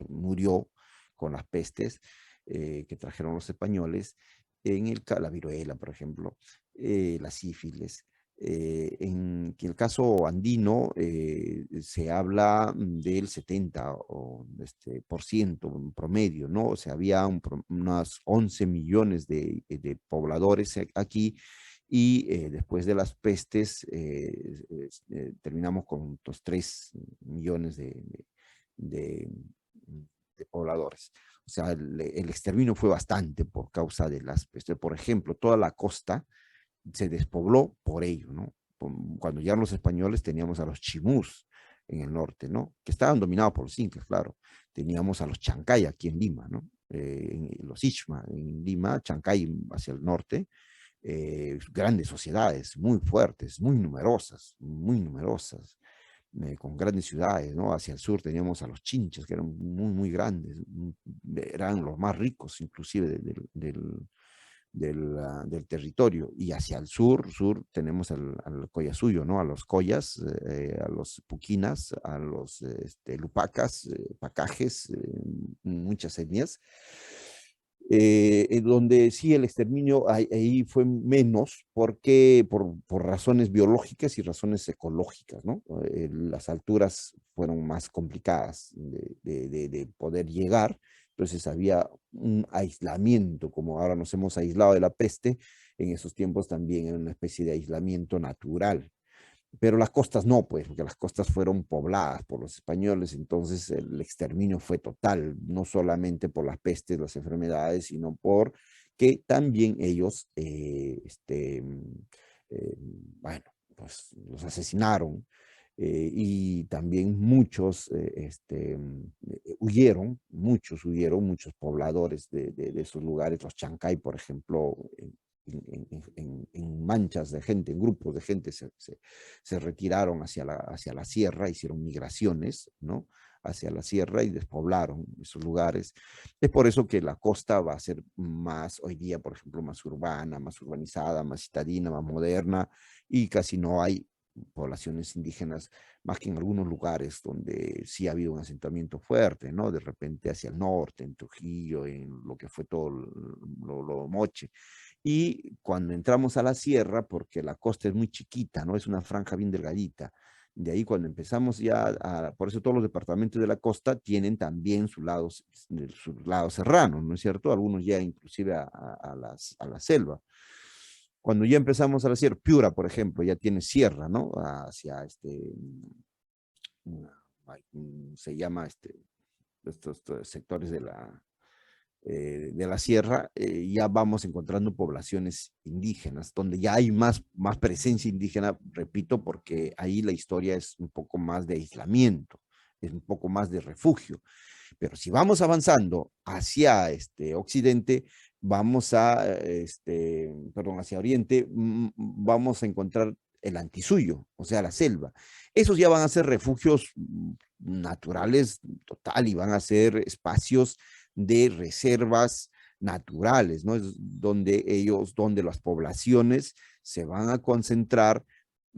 [SPEAKER 1] murió con las pestes que trajeron los españoles, la viruela, por ejemplo, la sífilis. En el caso andino se habla del 70 por ciento en promedio, ¿no? O sea, había unos 11 millones de pobladores aquí, y después de las pestes terminamos con los 3 millones de pobladores. O sea, el exterminio fue bastante por causa de las pestes. Por ejemplo, toda la costa se despobló por ello, ¿no? Cuando llegaron los españoles teníamos a los chimús en el norte, ¿no? Que estaban dominados por los incas, claro. Teníamos a los chancay aquí en Lima, ¿no? Los Ichma en Lima, chancay hacia el norte, grandes sociedades, muy fuertes, muy numerosas, con grandes ciudades, ¿no? Hacia el sur teníamos a los chinchas, que eran muy, muy grandes, eran los más ricos inclusive del territorio, y hacia el sur tenemos al Collasuyo, ¿no? A los collas, a los puquinas, a los lupacas, pacajes, muchas etnias, donde sí el exterminio ahí fue menos porque por razones biológicas y razones ecológicas, ¿no? Las alturas fueron más complicadas de poder llegar. Entonces había un aislamiento, como ahora nos hemos aislado de la peste, en esos tiempos también era una especie de aislamiento natural. Pero las costas no, pues, porque las costas fueron pobladas por los españoles, entonces el exterminio fue total, no solamente por las pestes, las enfermedades, sino por que también ellos, bueno, pues los asesinaron, y también muchos huyeron, muchos pobladores de esos lugares, los chancay, por ejemplo, en manchas de gente, en grupos de gente se retiraron hacia la sierra, hicieron migraciones, ¿no? hacia la sierra y despoblaron esos lugares. Es por eso que la costa va a ser más, hoy día, por ejemplo, más urbana, más urbanizada, más citadina, más moderna, y casi no hay poblaciones indígenas, más que en algunos lugares donde sí ha habido un asentamiento fuerte, ¿no? De repente hacia el norte, en Trujillo, en lo que fue todo lo Moche. Y cuando entramos a la sierra, porque la costa es muy chiquita, ¿no? Es una franja bien delgadita. De ahí cuando empezamos ya, por eso todos los departamentos de la costa tienen también su lado serrano, ¿no es cierto? Algunos ya inclusive a la selva. Cuando ya empezamos a la sierra, Piura, por ejemplo, ya tiene sierra, ¿no? Hacia se llama estos sectores de la sierra, ya vamos encontrando poblaciones indígenas, donde ya hay más presencia indígena, repito, porque ahí la historia es un poco más de aislamiento, es un poco más de refugio. Pero si vamos avanzando hacia occidente, vamos hacia oriente, vamos a encontrar el antisuyo, o sea, la selva. Esos ya van a ser refugios naturales total y van a ser espacios de reservas naturales, ¿no? Es donde las poblaciones se van a concentrar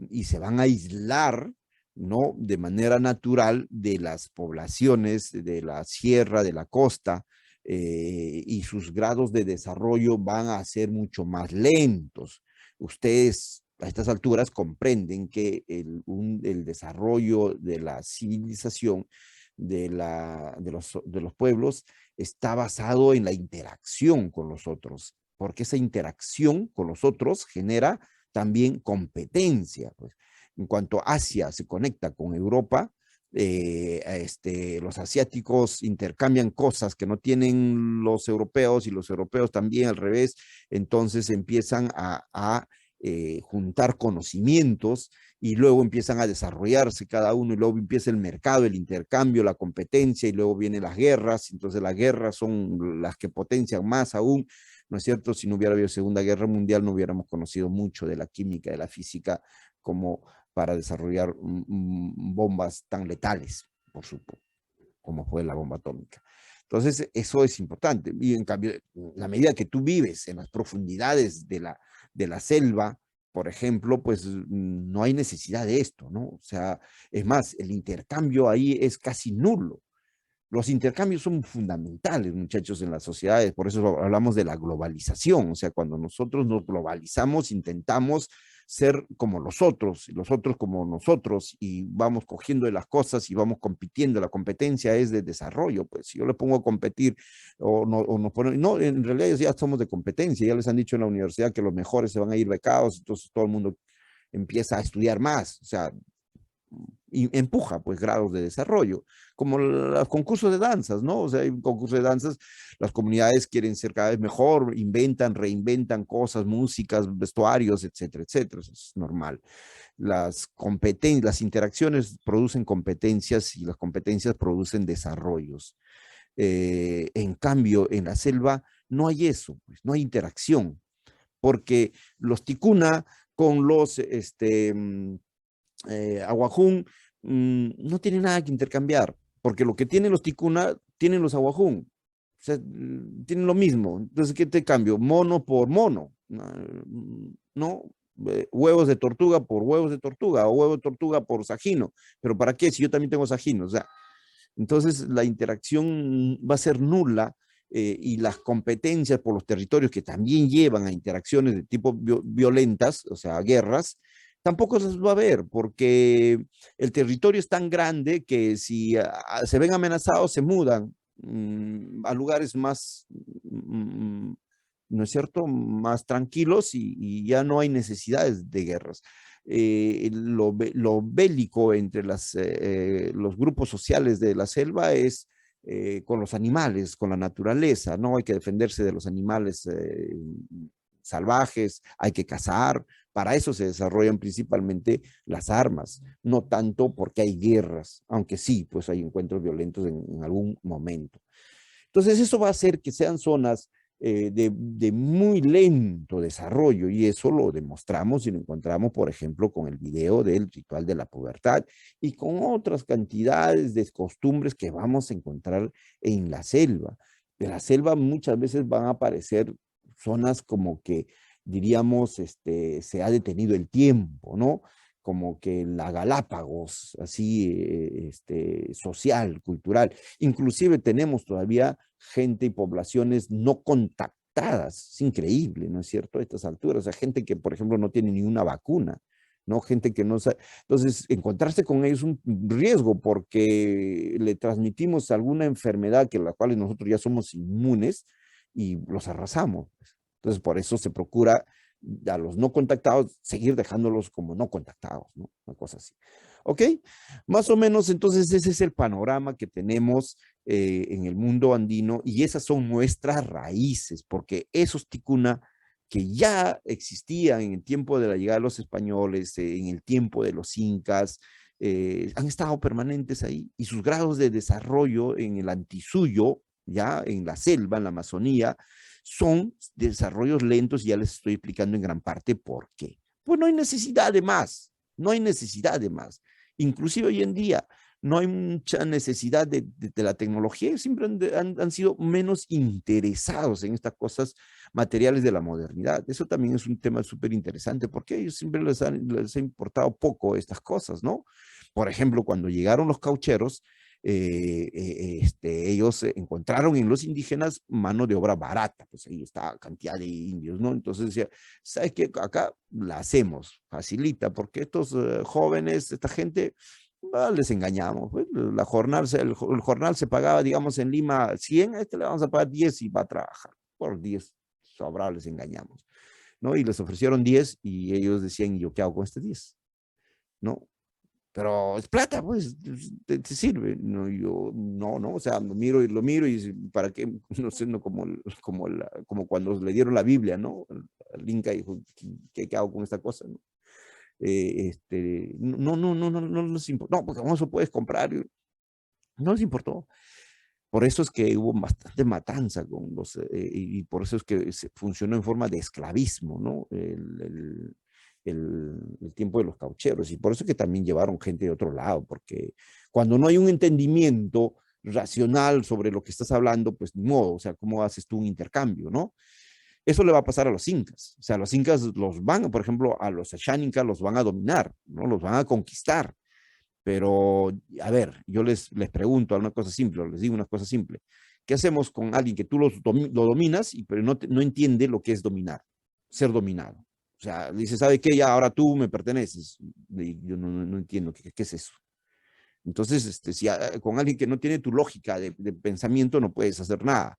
[SPEAKER 1] y se van a aislar, ¿no? De manera natural de las poblaciones de la sierra, de la costa, y sus grados de desarrollo van a ser mucho más lentos. Ustedes a estas alturas comprenden que el desarrollo de la civilización de los pueblos está basado en la interacción con los otros, porque esa interacción con los otros genera también competencia. Pues. En cuanto Asia se conecta con Europa, los asiáticos intercambian cosas que no tienen los europeos y los europeos también al revés, entonces empiezan a juntar conocimientos y luego empiezan a desarrollarse cada uno y luego empieza el mercado, el intercambio, la competencia y luego vienen las guerras, entonces las guerras son las que potencian más aún, ¿no es cierto? Si no hubiera habido Segunda Guerra Mundial no hubiéramos conocido mucho de la química, de la física como para desarrollar bombas tan letales, como fue la bomba atómica. Entonces, eso es importante. Y en cambio, la medida que tú vives en las profundidades de la selva, por ejemplo, pues no hay necesidad de esto, ¿no? O sea, es más, el intercambio ahí es casi nulo. Los intercambios son fundamentales, muchachos, en las sociedades, por eso hablamos de la globalización, o sea, cuando nosotros nos globalizamos, intentamos ser como los otros como nosotros, y vamos cogiendo de las cosas y vamos compitiendo. La competencia es de desarrollo, pues si yo le pongo a competir no, en realidad ya somos de competencia, ya les han dicho en la universidad que los mejores se van a ir becados, entonces todo el mundo empieza a estudiar más, o sea, y empuja pues grados de desarrollo, como los concursos de danzas, ¿no? O sea, hay un concurso de danzas, las comunidades quieren ser cada vez mejor, inventan, reinventan cosas, músicas, vestuarios, etcétera, etcétera, eso es normal. Las interacciones producen competencias y las competencias producen desarrollos. En cambio, en la selva no hay eso, pues, no hay interacción, porque los ticuna con los aguajún no tienen nada que intercambiar, porque lo que tienen los ticuna tienen los aguajún, o sea, tienen lo mismo. Entonces, ¿qué te cambio? Mono por mono, ¿no? Huevos de tortuga por huevos de tortuga, o huevo de tortuga por sajino, pero ¿para qué? Si yo también tengo sajino, o sea, entonces la interacción va a ser nula, y las competencias por los territorios que también llevan a interacciones de tipo violentas, o sea, guerras, tampoco las va a haber, porque el territorio es tan grande que si se ven amenazados, se mudan a lugares más, ¿no es cierto?, más tranquilos y ya no hay necesidades de guerras. Lo bélico entre los grupos sociales de la selva es con los animales, con la naturaleza, ¿no? Hay que defenderse de los animales salvajes, hay que cazar. Para eso se desarrollan principalmente las armas, no tanto porque hay guerras, aunque sí, pues hay encuentros violentos en algún momento. Entonces eso va a hacer que sean zonas de muy lento desarrollo, y eso lo demostramos y lo encontramos, por ejemplo, con el video del ritual de la pubertad y con otras cantidades de costumbres que vamos a encontrar en la selva. En la selva muchas veces van a aparecer zonas como que, diríamos, se ha detenido el tiempo, ¿no? Como que la Galápagos, así, social, cultural. Inclusive tenemos todavía gente y poblaciones no contactadas. Es increíble, ¿no es cierto? A estas alturas. O sea, gente que, por ejemplo, no tiene ni una vacuna, ¿no? Gente que no sabe. Entonces, encontrarse con ellos es un riesgo porque le transmitimos alguna enfermedad que la cual nosotros ya somos inmunes y los arrasamos. Entonces, por eso se procura a los no contactados, seguir dejándolos como no contactados, ¿no? Una cosa así. ¿Ok? Más o menos, entonces, ese es el panorama que tenemos en el mundo andino y esas son nuestras raíces, porque esos ticuna que ya existían en el tiempo de la llegada de los españoles, en el tiempo de los incas, han estado permanentes ahí y sus grados de desarrollo en el antisuyo, ya en la selva, en la Amazonía, son desarrollos lentos y ya les estoy explicando en gran parte por qué. Pues no hay necesidad de más, no hay necesidad de más. Inclusive hoy en día no hay mucha necesidad de la tecnología, siempre han sido menos interesados en estas cosas materiales de la modernidad. Eso también es un tema súper interesante porque a ellos siempre les ha importado poco estas cosas, ¿no? Por ejemplo, cuando llegaron los caucheros, ellos encontraron en los indígenas mano de obra barata, pues ahí está cantidad de indios, ¿no? Entonces decía, ¿sabes qué? Acá la hacemos, facilita, porque estos jóvenes, esta gente, les engañamos, pues, el jornal se pagaba, digamos, en Lima 100, a este le vamos a pagar 10 y va a trabajar, por 10, sobra, les engañamos, ¿no? Y les ofrecieron 10 y ellos decían, ¿yo qué hago con este 10? ¿No? Pero es plata, pues, te sirve. No, yo, no, o sea, lo miro y para qué, no sé, no como cuando le dieron la Biblia, ¿no? Al Inca dijo, ¿qué hago con esta cosa? ¿No? No les importó, no, porque vamos lo puedes comprar, no les importó. Por eso es que hubo bastante matanza con los, y por eso es que funcionó en forma de esclavismo, ¿no? El tiempo de los caucheros, y por eso es que también llevaron gente de otro lado, porque cuando no hay un entendimiento racional sobre lo que estás hablando, pues ni modo, o sea, ¿cómo haces tú un intercambio, no? Eso le va a pasar a los incas, o sea, los incas los van, por ejemplo, a los Ashaninka los van a dominar, ¿no? Los van a conquistar, pero, a ver, yo les pregunto una cosa simple, les digo una cosa simple, ¿qué hacemos con alguien que tú lo dominas, pero no entiende lo que es dominar, ser dominado? O sea, dice, ¿sabe qué? Ya ahora tú me perteneces. Y yo no entiendo qué es eso. Entonces, si con alguien que no tiene tu lógica de pensamiento no puedes hacer nada.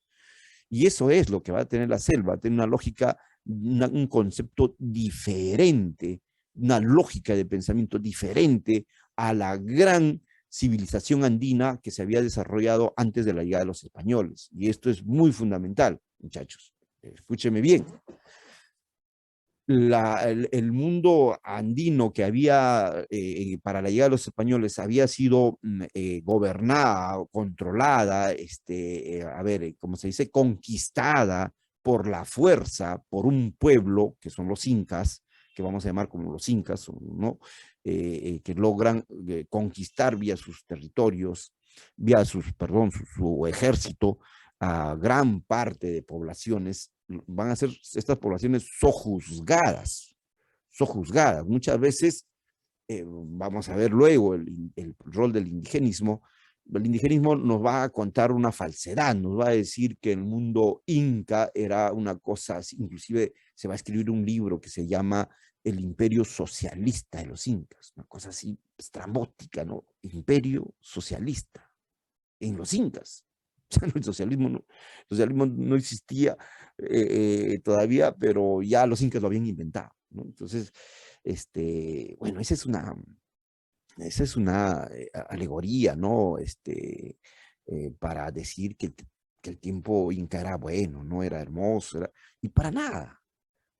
[SPEAKER 1] Y eso es lo que va a tener la selva, tener una lógica, un concepto diferente, una lógica de pensamiento diferente a la gran civilización andina que se había desarrollado antes de la llegada de los españoles. Y esto es muy fundamental, muchachos. Escúcheme bien. El mundo andino que había, para la llegada de los españoles, había sido gobernada, controlada, ¿cómo se dice? Conquistada por la fuerza, por un pueblo, que son los incas, que vamos a llamar como los incas, ¿no? Que logran conquistar vía sus territorios, vía su ejército, a gran parte de poblaciones. Van a ser estas poblaciones sojuzgadas. Muchas veces, vamos a ver luego el rol del indigenismo. El indigenismo nos va a contar una falsedad, nos va a decir que el mundo inca era una cosa, inclusive se va a escribir un libro que se llama El Imperio Socialista de los Incas, una cosa así estrambótica, ¿no? Imperio Socialista en los Incas. El socialismo no existía todavía, pero ya los incas lo habían inventado, ¿no? Entonces, bueno, esa es una alegoría, ¿no? Para decir que el tiempo inca era bueno, no era hermoso, y para nada,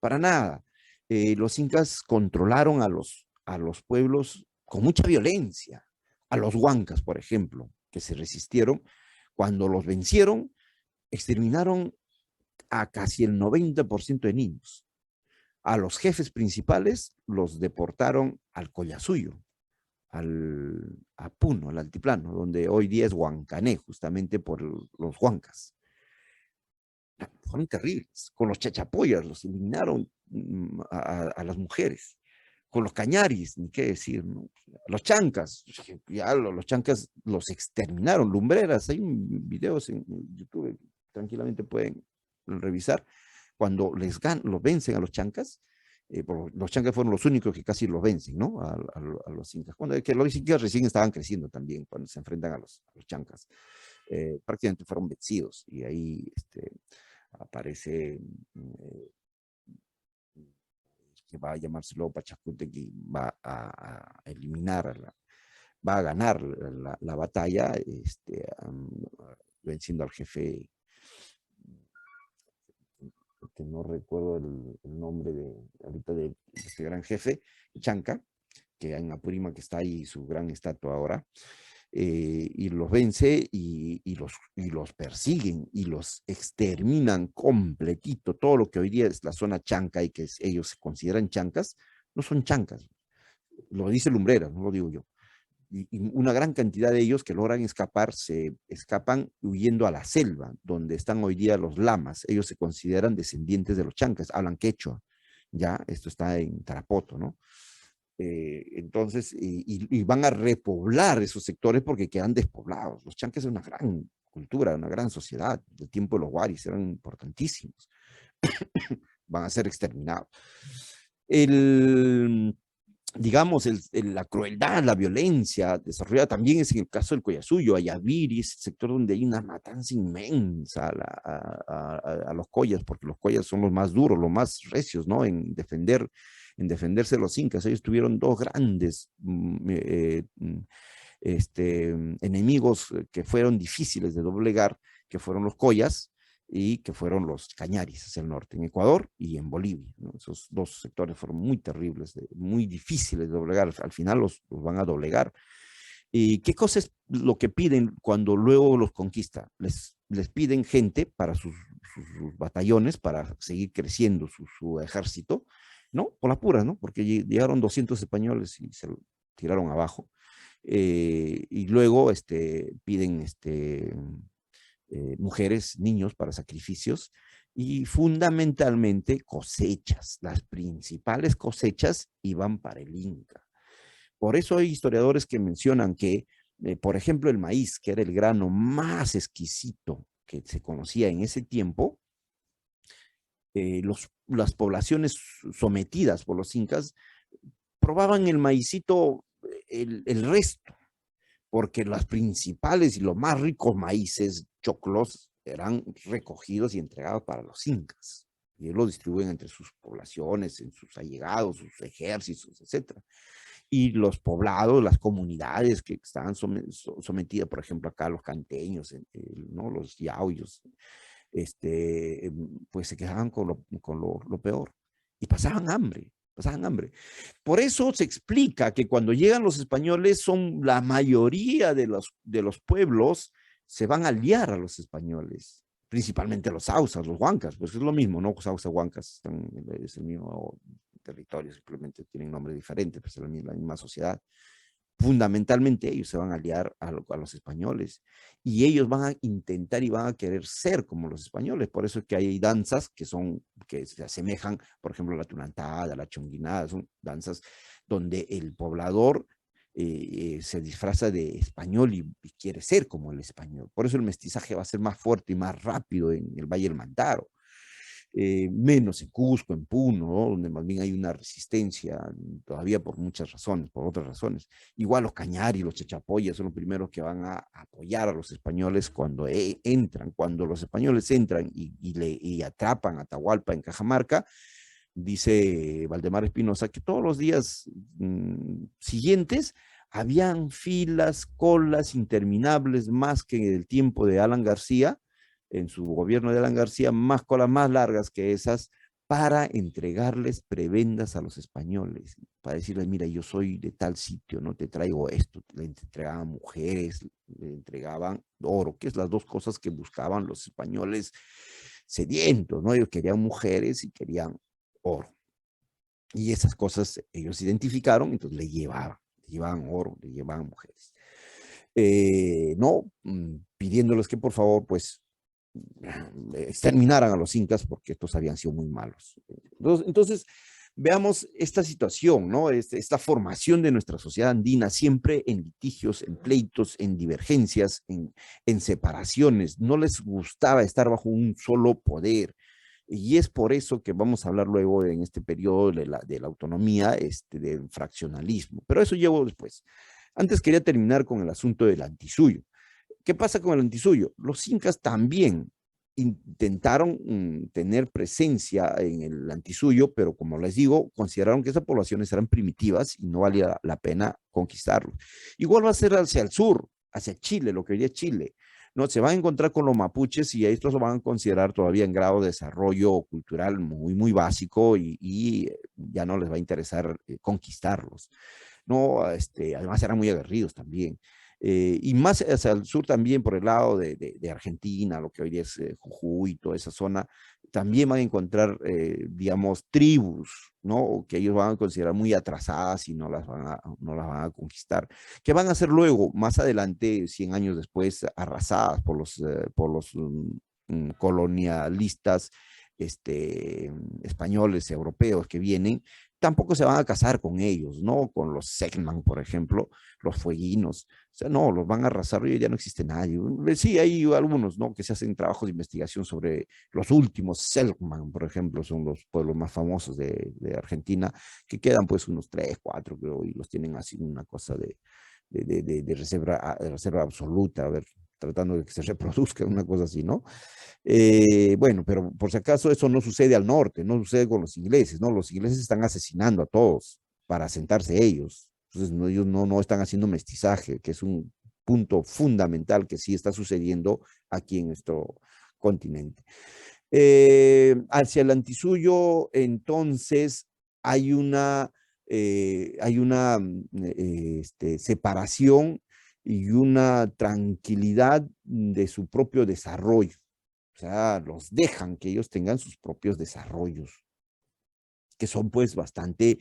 [SPEAKER 1] para nada. Los incas controlaron a los pueblos con mucha violencia, a los huancas, por ejemplo, que se resistieron. Cuando los vencieron, exterminaron a casi el 90% de niños. A los jefes principales los deportaron al Collasuyo, a Puno, al altiplano, donde hoy día es Huancané, justamente por los huancas. Fueron terribles. Con los chachapoyas los eliminaron a las mujeres. Con los cañaris, ni qué decir, ¿no? Los chancas, ya los chancas los exterminaron. Lumbreras, hay videos en YouTube, tranquilamente pueden revisar. Cuando los vencen a los chancas, los chancas fueron los únicos que casi los vencen, ¿no? A los incas. Que los incas recién estaban creciendo también, cuando se enfrentan a los chancas. Prácticamente fueron vencidos, y ahí aparece que va a llamárselo Pachacute, que va a eliminar, va a ganar la batalla, venciendo al jefe, que no recuerdo el nombre ahorita de este gran jefe, Chanca, que en Apurímac, que está ahí su gran estatua ahora, y los vence y los persiguen y los exterminan completito. Todo lo que hoy día es la zona chanca y que ellos se consideran chancas, no son chancas. Lo dice Lumbreras, no lo digo yo. Y una gran cantidad de ellos que logran escapar, se escapan huyendo a la selva, donde están hoy día los lamas. Ellos se consideran descendientes de los chancas, hablan quechua. Ya, esto está en Tarapoto, ¿no? Entonces, y van a repoblar esos sectores porque quedan despoblados. Los chancas es una gran cultura, una gran sociedad. Del tiempo de los waris eran importantísimos. Van a ser exterminados. Digamos, la crueldad, la violencia desarrollada también es en el caso del Collasuyo, Ayaviri, es el sector donde hay una matanza inmensa a los collas, porque los collas son los más duros, los más recios, ¿no? En defenderse de los incas. Ellos tuvieron dos grandes enemigos que fueron difíciles de doblegar, que fueron los collas y que fueron los cañaris hacia el norte, en Ecuador y en Bolivia, ¿no? Esos dos sectores fueron muy terribles, muy difíciles de doblegar. Al final los van a doblegar. ¿Y qué cosa es lo que piden cuando luego los conquista? Les piden gente para sus batallones, para seguir creciendo su ejército, ¿no? Por las puras, ¿no? Porque llegaron 200 españoles y se tiraron abajo. Y luego piden mujeres, niños para sacrificios, y fundamentalmente cosechas. Las principales cosechas iban para el Inca. Por eso hay historiadores que mencionan que, por ejemplo, el maíz, que era el grano más exquisito que se conocía en ese tiempo, las poblaciones sometidas por los incas probaban el maicito, el resto, porque las principales y los más ricos maíces, choclos, eran recogidos y entregados para los incas. Y ellos lo distribuyen entre sus poblaciones, en sus allegados, sus ejércitos, etc. Y los poblados, las comunidades que estaban sometidas, por ejemplo, acá los canteños, ¿no? Los yauyos, pues se quedaban con lo peor y pasaban hambre. Por eso se explica que cuando llegan los españoles, la mayoría de los pueblos se van a aliar a los españoles, principalmente los sausas, los huancas, pues es lo mismo, ¿no? Sausas, huancas, es el mismo territorio, simplemente tienen nombre diferente, pues es la misma sociedad. Fundamentalmente ellos se van a aliar a los españoles y ellos van a intentar y van a querer ser como los españoles. Por eso es que hay danzas que se asemejan, por ejemplo, la tunantada, la chonguinada, son danzas donde el poblador se disfraza de español y quiere ser como el español. Por eso el mestizaje va a ser más fuerte y más rápido en el Valle del Mantaro. Menos en Cusco, en Puno, ¿no? Donde más bien hay una resistencia todavía por muchas razones, por otras razones. Igual los cañari, los chachapoyas son los primeros que van a apoyar a los españoles cuando entran. Cuando los españoles entran y atrapan a Atahualpa en Cajamarca, dice Valdemar Espinosa que todos los días siguientes habían filas, colas interminables, más que en el tiempo de Alan García, en su gobierno de Alan García, más colas más largas que esas, para entregarles prebendas a los españoles, para decirles, mira, yo soy de tal sitio, no te traigo esto. Le entregaban mujeres, le entregaban oro, que es las dos cosas que buscaban los españoles sedientos, ¿no? Ellos querían mujeres y querían oro. Y esas cosas ellos identificaron, entonces le llevaban oro, le llevaban mujeres. Pidiéndoles que por favor, pues, exterminaran a los incas porque estos habían sido muy malos. Entonces veamos esta situación, ¿no? Esta formación de nuestra sociedad andina siempre en litigios, en pleitos, en divergencias, en separaciones. No les gustaba estar bajo un solo poder. Y es por eso que vamos a hablar luego en este periodo de la autonomía, del fraccionalismo. Pero eso llevo después. Antes quería terminar con el asunto del antisuyo. ¿Qué pasa con el antisuyo? Los incas también intentaron tener presencia en el antisuyo, pero como les digo, consideraron que esas poblaciones eran primitivas y no valía la pena conquistarlos. Igual va a ser hacia el sur, hacia Chile, lo que hoy es Chile. No, se van a encontrar con los mapuches y estos lo van a considerar todavía en grado de desarrollo cultural muy, muy básico y ya no les va a interesar conquistarlos. No, además eran muy aguerridos también. Y más hacia el sur también, por el lado de Argentina, lo que hoy es Jujuy y toda esa zona, también van a encontrar, digamos, tribus, ¿no? Que ellos van a considerar muy atrasadas y no las van a conquistar. Que van a ser luego, más adelante, 100 años después, arrasadas por los colonialistas españoles, europeos que vienen. Tampoco se van a casar con ellos, ¿no? Con los Selkman, por ejemplo, los fueguinos. O sea, no, los van a arrasar y ya no existe nadie. Sí, hay algunos, ¿no? Que se hacen trabajos de investigación sobre los últimos Selkman, por ejemplo, son los pueblos más famosos de Argentina, que quedan pues unos 3, 4, creo, y los tienen así una cosa de reserva absoluta, a ver, tratando de que se reproduzca, una cosa así, ¿no? Bueno, pero por si acaso eso no sucede al norte, no sucede con los ingleses, ¿no? Los ingleses están asesinando a todos para asentarse ellos. Entonces ellos no están haciendo mestizaje, que es un punto fundamental que sí está sucediendo aquí en nuestro continente. Hacia el antisuyo, entonces, hay una separación y una tranquilidad de su propio desarrollo. O sea, los dejan que ellos tengan sus propios desarrollos, que son pues bastante,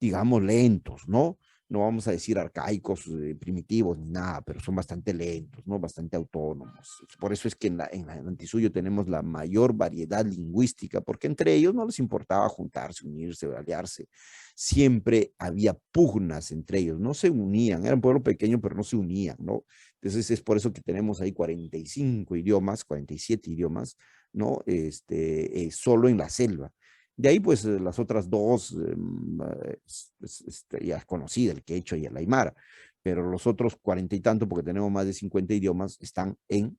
[SPEAKER 1] digamos, lentos, ¿no? No vamos a decir arcaicos, primitivos, ni nada, pero son bastante lentos, ¿no? Bastante autónomos. Por eso es que en el antisuyo tenemos la mayor variedad lingüística, porque entre ellos no les importaba juntarse, unirse, aliarse. Siempre había pugnas entre ellos, no se unían, era un pueblo pequeño, pero no se unían, ¿no? Entonces es por eso que tenemos ahí 45 idiomas, 47 idiomas, ¿no? Solo en la selva. De ahí, pues, las otras dos, ya es conocida, el quechua y el aymara, pero los otros 40 y tanto, porque tenemos más de 50 idiomas, están en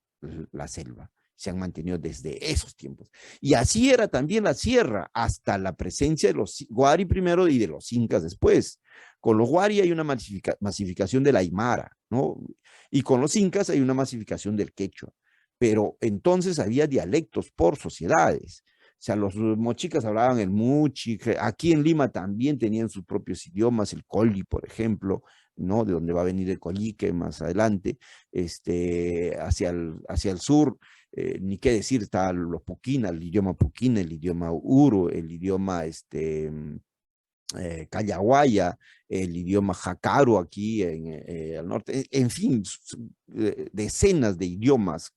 [SPEAKER 1] la selva. Se han mantenido desde esos tiempos. Y así era también la sierra, hasta la presencia de los Guari primero y de los incas después. Con los Guari hay una masificación del aymara, ¿no? Y con los incas hay una masificación del quechua. Pero entonces había dialectos por sociedades. O sea, los mochicas hablaban el muchi, aquí en Lima también tenían sus propios idiomas, el coli, por ejemplo, ¿no? De donde va a venir el colique más adelante, hacia el sur, ni qué decir, está los puquina, el idioma puquina, el idioma uru, el idioma callahuaya, el idioma jacaru aquí al norte, en fin, decenas de idiomas,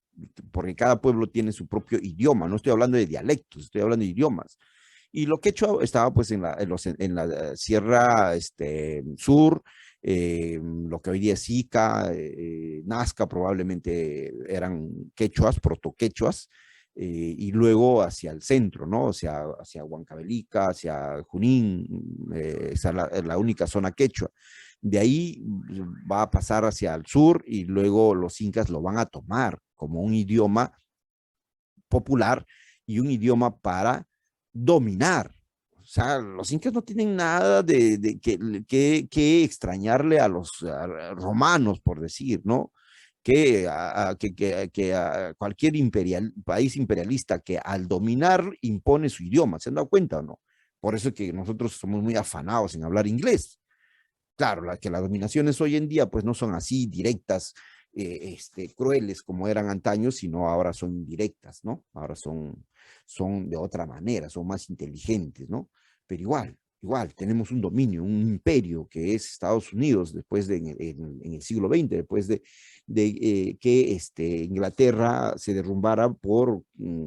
[SPEAKER 1] porque cada pueblo tiene su propio idioma, no estoy hablando de dialectos, estoy hablando de idiomas. Y lo quechua estaba pues en la sierra sur, lo que hoy día es Ica, Nazca probablemente eran quechuas, protoquechuas, y luego hacia el centro, ¿no? Hacia Huancavelica, hacia Junín, esa es la única zona quechua. De ahí va a pasar hacia el sur y luego los incas lo van a tomar como un idioma popular y un idioma para dominar. O sea, los incas no tienen nada que extrañarle a los romanos, por decir, ¿no? Que a cualquier país imperialista que al dominar impone su idioma, ¿se han dado cuenta o no? Por eso es que nosotros somos muy afanados en hablar inglés. Claro, que las dominaciones hoy en día pues no son así directas crueles como eran antaño, sino ahora son indirectas, ¿no? Ahora son de otra manera, son más inteligentes, ¿no? Pero igual, tenemos un dominio, un imperio que es Estados Unidos después en el siglo XX, después de que Inglaterra se derrumbara por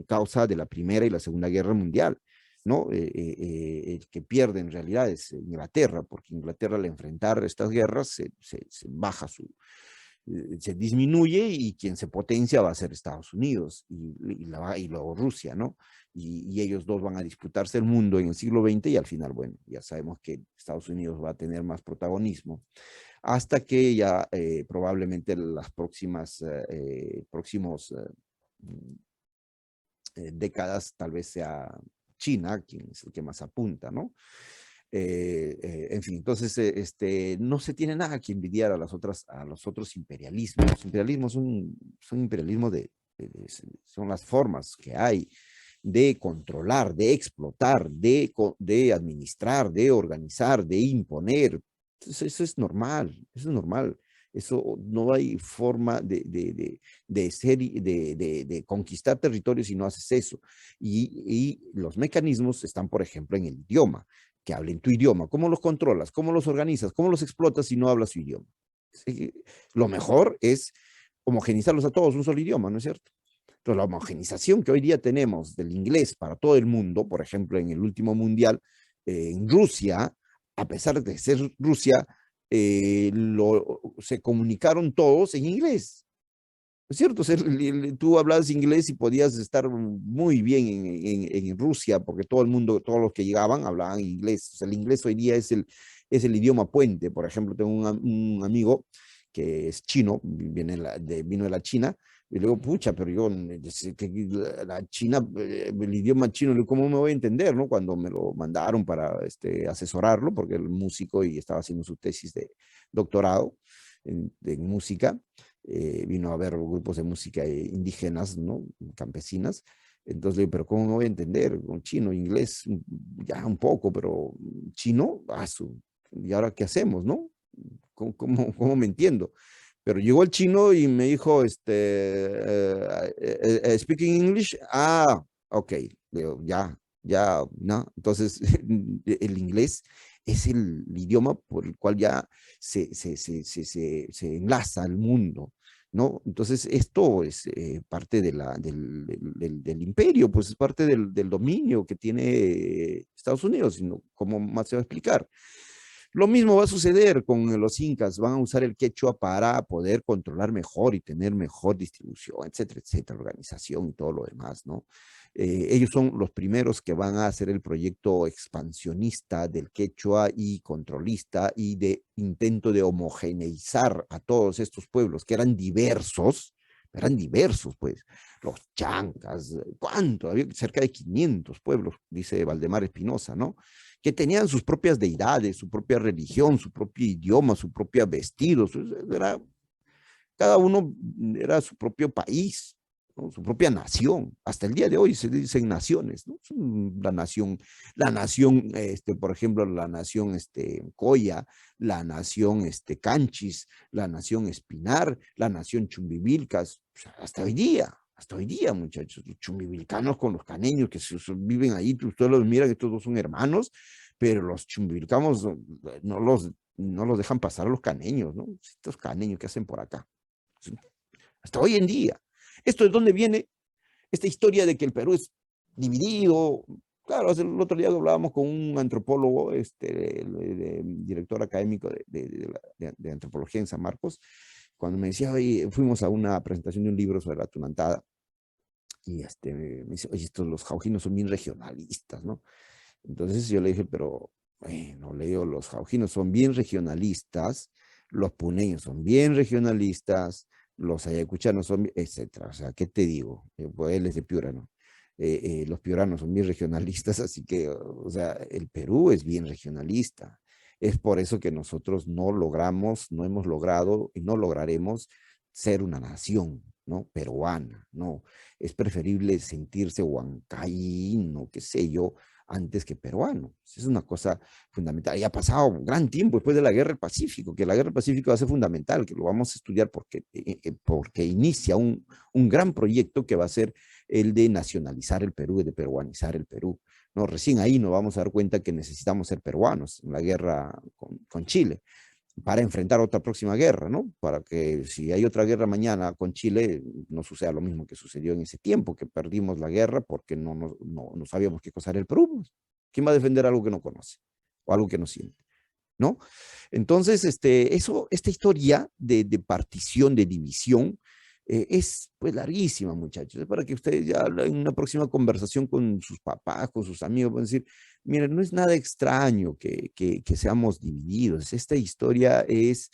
[SPEAKER 1] causa de la Primera y la Segunda Guerra Mundial, ¿no? El que pierde en realidad es Inglaterra, porque Inglaterra al enfrentar estas guerras se baja se disminuye y quien se potencia va a ser Estados Unidos y luego Rusia, ¿no? Y ellos dos van a disputarse el mundo en el siglo XX y al final, bueno, ya sabemos que Estados Unidos va a tener más protagonismo hasta que ya probablemente las próximos décadas tal vez sea China quien es el que más apunta, ¿no? En fin, entonces no se tiene nada que envidiar a los otros imperialismos. Los imperialismos son imperialismos son las formas que hay de controlar, de explotar, de administrar, de organizar, de imponer. Entonces, eso es normal, eso es normal. Eso no hay forma de conquistar territorios si no haces eso. Y los mecanismos están, por ejemplo, en el idioma. Que hablen tu idioma. ¿Cómo los controlas? ¿Cómo los organizas? ¿Cómo los explotas si no hablas su idioma? Lo mejor es homogenizarlos a todos un solo idioma, ¿no es cierto? Entonces, la homogenización que hoy día tenemos del inglés para todo el mundo, por ejemplo, en el último mundial, en Rusia, a pesar de ser Rusia, se comunicaron todos en inglés. ¿Es cierto? O sea, tú hablabas inglés y podías estar muy bien en Rusia, porque todo el mundo, todos los que llegaban hablaban inglés. O sea, el inglés hoy día es el idioma puente. Por ejemplo, tengo un amigo que es chino, vino de la China, y luego, pucha, pero yo, la China, el idioma chino, ¿cómo me voy a entender, no? Cuando me lo mandaron para asesorarlo, porque el músico y estaba haciendo su tesis de doctorado en música, vino a ver grupos de música indígenas, ¿no? Campesinas. Entonces le digo, pero ¿cómo me voy a entender? Con chino, inglés, ya un poco, pero chino, ¿y ahora qué hacemos, no? ¿Cómo me entiendo? Pero llegó el chino y me dijo, speaking English, ok, le digo, ya, ¿no? Entonces, el inglés es el idioma por el cual ya se enlaza al mundo, ¿no? Entonces, esto es parte del imperio, pues es parte del dominio que tiene Estados Unidos, ¿cómo más se va a explicar? Lo mismo va a suceder con los incas, van a usar el quechua para poder controlar mejor y tener mejor distribución, etcétera, organización y todo lo demás, ¿no? Ellos son los primeros que van a hacer el proyecto expansionista del quechua y controlista y de intento de homogeneizar a todos estos pueblos que eran diversos, pues, los chancas, ¿cuánto? Había cerca de 500 pueblos, dice Valdemar Espinosa, ¿no? Que tenían sus propias deidades, su propia religión, su propio idioma, su propio vestido, cada uno era su propio país, ¿no? Su propia nación. Hasta el día de hoy se dicen naciones, ¿no? La nación, por ejemplo, la nación Coya, la nación Canchis, la nación Espinar, la nación Chumbivilcas, hasta hoy día, muchachos, los chumbivilcanos con los caneños que viven ahí, ustedes los miran, estos dos son hermanos, pero los chumbivilcanos no los dejan pasar a los caneños, ¿no? Estos caneños que hacen por acá. Hasta hoy en día. ¿Esto es dónde viene esta historia de que el Perú es dividido? Claro, el otro día hablábamos con un antropólogo, director académico de antropología en San Marcos, cuando me decía, oye, fuimos a una presentación de un libro sobre la tunantada, y me dice, oye, los jaujinos son bien regionalistas, ¿no? Entonces yo le dije, pero, bueno, le digo, los jaujinos son bien regionalistas, los puneños son bien regionalistas, los ayacuchanos son, etcétera. O sea, ¿qué te digo? Pues él es de Piura, ¿no? Los piuranos son bien regionalistas, así que, o sea, el Perú es bien regionalista. Es por eso que nosotros no hemos logrado y no lograremos ser una nación, ¿no? Peruana, ¿no? Es preferible sentirse huancaíno, qué sé yo, antes que peruanos. Es una cosa fundamental. Y ha pasado un gran tiempo después de la Guerra del Pacífico, que la Guerra del Pacífico va a ser fundamental, que lo vamos a estudiar porque inicia un gran proyecto que va a ser el de nacionalizar el Perú, de peruanizar el Perú. No, recién ahí nos vamos a dar cuenta que necesitamos ser peruanos en la guerra con Chile, para enfrentar otra próxima guerra, ¿no? Para que si hay otra guerra mañana con Chile, no suceda lo mismo que sucedió en ese tiempo, que perdimos la guerra porque no sabíamos qué cosa era el Perú. ¿Quién va a defender algo que no conoce? O algo que no siente, ¿no? Entonces, esta historia de partición, de división, es pues larguísima, muchachos. Es para que ustedes ya en una próxima conversación con sus papás, con sus amigos, puedan decir, miren, no es nada extraño que seamos divididos. Esta historia es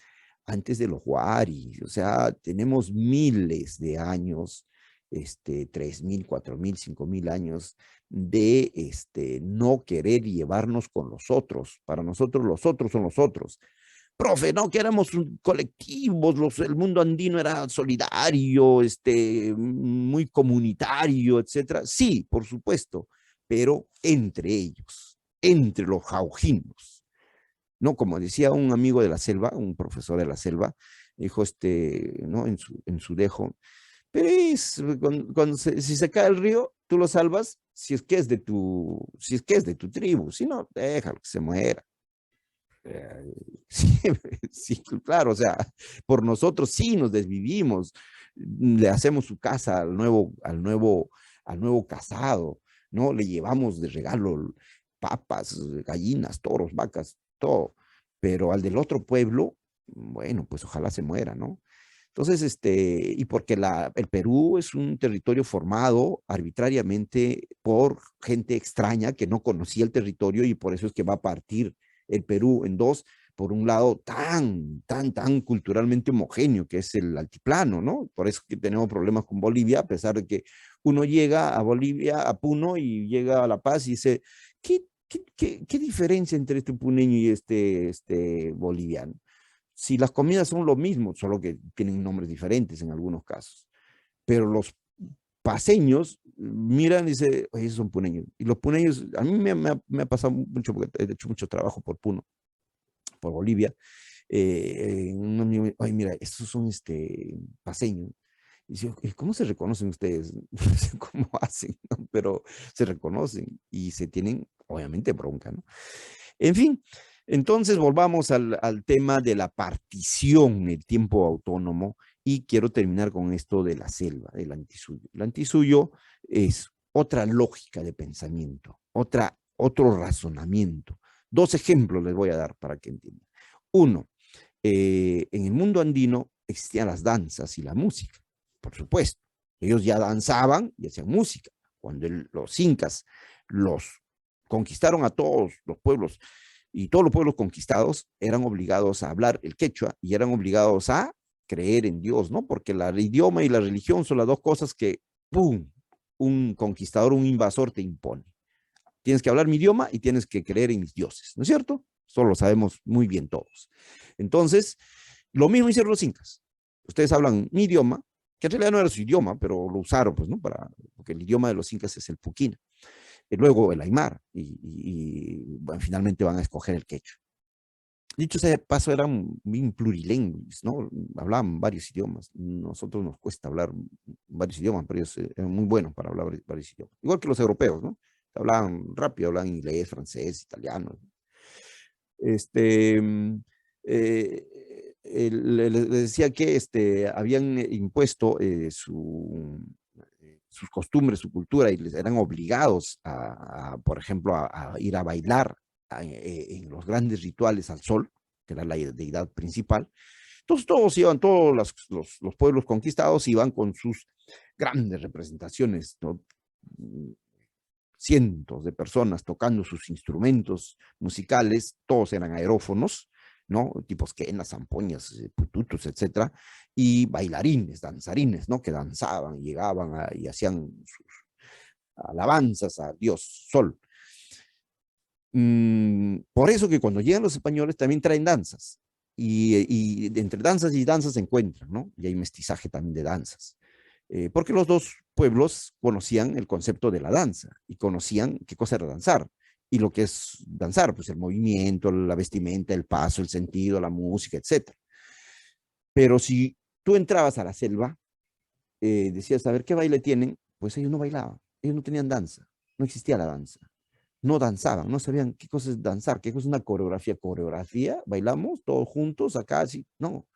[SPEAKER 1] antes de los Huaris, o sea, tenemos miles de años, 3.000, 4.000, 5.000 años de no querer llevarnos con los otros. Para nosotros los otros son los otros. Profe, no, que éramos colectivos, el mundo andino era solidario, muy comunitario, etcétera. Sí, por supuesto, pero entre ellos, entre los jaujinos, ¿no? Como decía un amigo de la selva, un profesor de la selva, dijo, ¿no? En su dejo, pero si se cae el río, tú lo salvas si es que es de tu tribu, si no, déjalo que se muera. Sí, sí, claro, o sea, por nosotros sí nos desvivimos, le hacemos su casa al nuevo casado, ¿no? Le llevamos de regalo papas, gallinas, toros, vacas, todo, pero al del otro pueblo, bueno, pues ojalá se muera, ¿no? Entonces, y porque el Perú es un territorio formado arbitrariamente por gente extraña que no conocía el territorio, y por eso es que va a partir el Perú en dos, por un lado tan culturalmente homogéneo que es el altiplano, ¿no? Por eso que tenemos problemas con Bolivia, a pesar de que uno llega a Bolivia, a Puno, y llega a La Paz y dice, ¿qué diferencia entre este puneño y este boliviano? Si las comidas son lo mismo, solo que tienen nombres diferentes en algunos casos. Pero los paseños miran y dicen, oye, esos son puneños. Y los puneños, a mí me ha pasado mucho, porque he hecho mucho trabajo por Puno, por Bolivia. Un amigo me dice, oye, mira, estos son paseños. Y dice, ¿cómo se reconocen ustedes? No sé cómo hacen, ¿no? Pero se reconocen y se tienen, obviamente, bronca, ¿no? En fin, entonces volvamos al tema de la partición, el tiempo autónomo, y quiero terminar con esto de la selva, el antisuyo. El antisuyo es otra lógica de pensamiento, otro razonamiento. Dos ejemplos les voy a dar para que entiendan. Uno, en el mundo andino existían las danzas y la música, por supuesto. Ellos ya danzaban y hacían música. Cuando los incas los conquistaron a todos los pueblos, y todos los pueblos conquistados eran obligados a hablar el quechua y eran obligados a creer en Dios, ¿no? Porque el idioma y la religión son las dos cosas que, ¡pum!, un conquistador, un invasor te impone. Tienes que hablar mi idioma y tienes que creer en mis dioses, ¿no es cierto? Eso lo sabemos muy bien todos. Entonces, lo mismo hicieron los incas. Ustedes hablan mi idioma, que en realidad no era su idioma, pero lo usaron, pues, ¿no? Porque el idioma de los incas es el puquina. Y luego el aymara, y bueno, finalmente van a escoger el quechua. Dicho sea de paso, eran bien plurilingües, ¿no? Hablaban varios idiomas. Nosotros nos cuesta hablar varios idiomas, pero ellos eran muy buenos para hablar varios idiomas. Igual que los europeos, ¿no? Hablaban rápido, hablaban inglés, francés, italiano. Les decía que habían impuesto sus costumbres, su cultura, y les eran obligados por ejemplo, a ir a bailar en los grandes rituales al sol, que era la deidad principal. Entonces todos los pueblos conquistados iban con sus grandes representaciones, ¿no? Cientos de personas tocando sus instrumentos musicales, todos eran aerófonos, ¿no? Tipos quenas, zampoñas, pututos, etcétera, y bailarines, danzarines, ¿no? Que danzaban, llegaban y hacían sus alabanzas a Dios Sol. Por eso que cuando llegan los españoles también traen danzas, y entre danzas y danzas se encuentran, ¿no? Y hay mestizaje también de danzas, porque los dos pueblos conocían el concepto de la danza y conocían qué cosa era danzar. y lo que es danzar, pues el movimiento, la vestimenta, el paso, el sentido, la música, etc. Pero si tú entrabas a la selva, decías, a ver, ¿qué baile tienen? Pues ellos no bailaban, ellos no tenían danza, no existía la danza. No danzaban, no sabían qué cosa es danzar, qué cosa es una coreografía. Coreografía, bailamos todos juntos acá, así, no.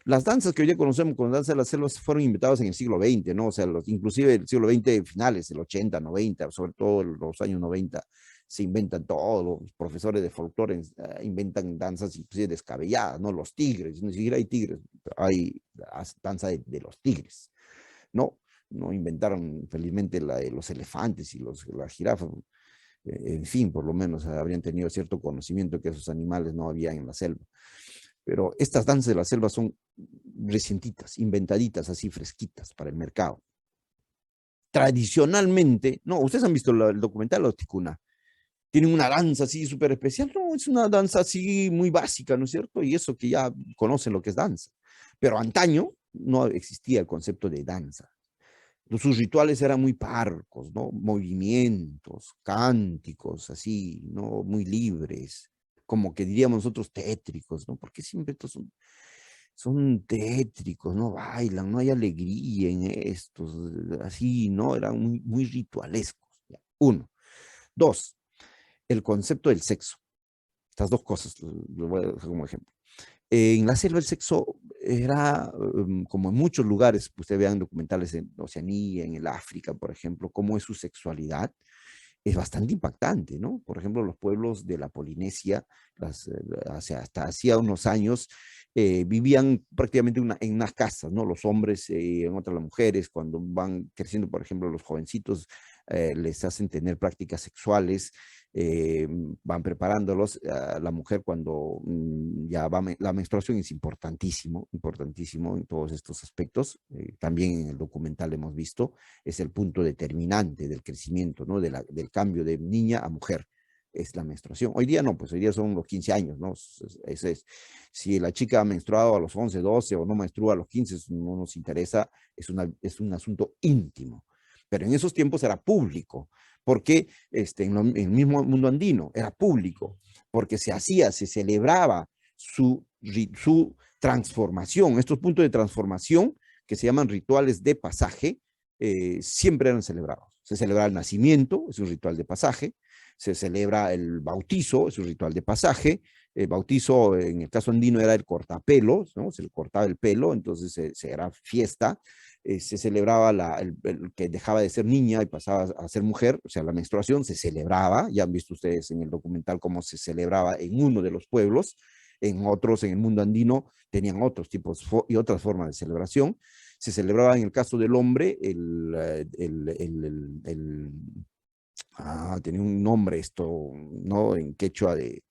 [SPEAKER 1] Las danzas que hoy día conocemos como danza de las selvas fueron inventadas en el siglo XX, ¿no? O sea, inclusive el siglo XX finales, el 80, 90, sobre todo en los años 90, se inventan todos, los profesores de folclore inventan danzas inclusive descabelladas, ¿no? Los tigres, ni siquiera hay tigres, hay danza de los tigres, ¿no? No inventaron felizmente los elefantes y las jirafas. En fin, por lo menos habrían tenido cierto conocimiento que esos animales no había en la selva. Pero estas danzas de la selva son recientitas, inventaditas, así fresquitas para el mercado. Tradicionalmente, no, ustedes han visto el documental Los Ticuna. Tienen una danza así súper especial. No, es una danza así muy básica, ¿no es cierto? Y eso que ya conocen lo que es danza. Pero antaño no existía el concepto de danza. Sus rituales eran muy parcos, ¿no? Movimientos, cánticos, así, ¿no? Muy libres, como que diríamos nosotros tétricos, ¿no? Porque siempre estos son tétricos, no bailan, no hay alegría en estos, así, ¿no? Eran muy ritualescos. Ya. 1. 2. El concepto del sexo. Estas dos cosas lo voy a dejar como ejemplo. En la selva el sexo era, como en muchos lugares, ustedes vean documentales en Oceanía, en el África, por ejemplo, cómo es su sexualidad, es bastante impactante, ¿no? Por ejemplo, los pueblos de la Polinesia, hasta hacía unos años, vivían prácticamente en unas casas, ¿no? Los hombres, en otras las mujeres, cuando van creciendo, por ejemplo, los jovencitos, les hacen tener prácticas sexuales, van preparándolos. La mujer cuando ya va, la menstruación es importantísimo en todos estos aspectos. También en el documental hemos visto, es el punto determinante del crecimiento, ¿no? Del cambio de niña a mujer, es la menstruación. Hoy día no, pues hoy día son los 15 años, ¿no? Eso es. Si la chica ha menstruado a los 11, 12 o no menstrua a los 15, no nos interesa, es un asunto íntimo. Pero en esos tiempos era público, porque en el mismo mundo andino era público, porque se celebraba su transformación. Estos puntos de transformación, que se llaman rituales de pasaje, siempre eran celebrados. Se celebra el nacimiento, es un ritual de pasaje. Se celebra el bautizo, es un ritual de pasaje. El bautizo, en el caso andino, era el cortapelo, ¿no? Se le cortaba el pelo, entonces era fiesta. Se celebraba el que dejaba de ser niña y pasaba a ser mujer, o sea, la menstruación se celebraba. Ya han visto ustedes en el documental cómo se celebraba en uno de los pueblos. En otros, en el mundo andino, tenían otros tipos y otras formas de celebración. Se celebraba en el caso del hombre, tenía un nombre esto, ¿no? En quechua de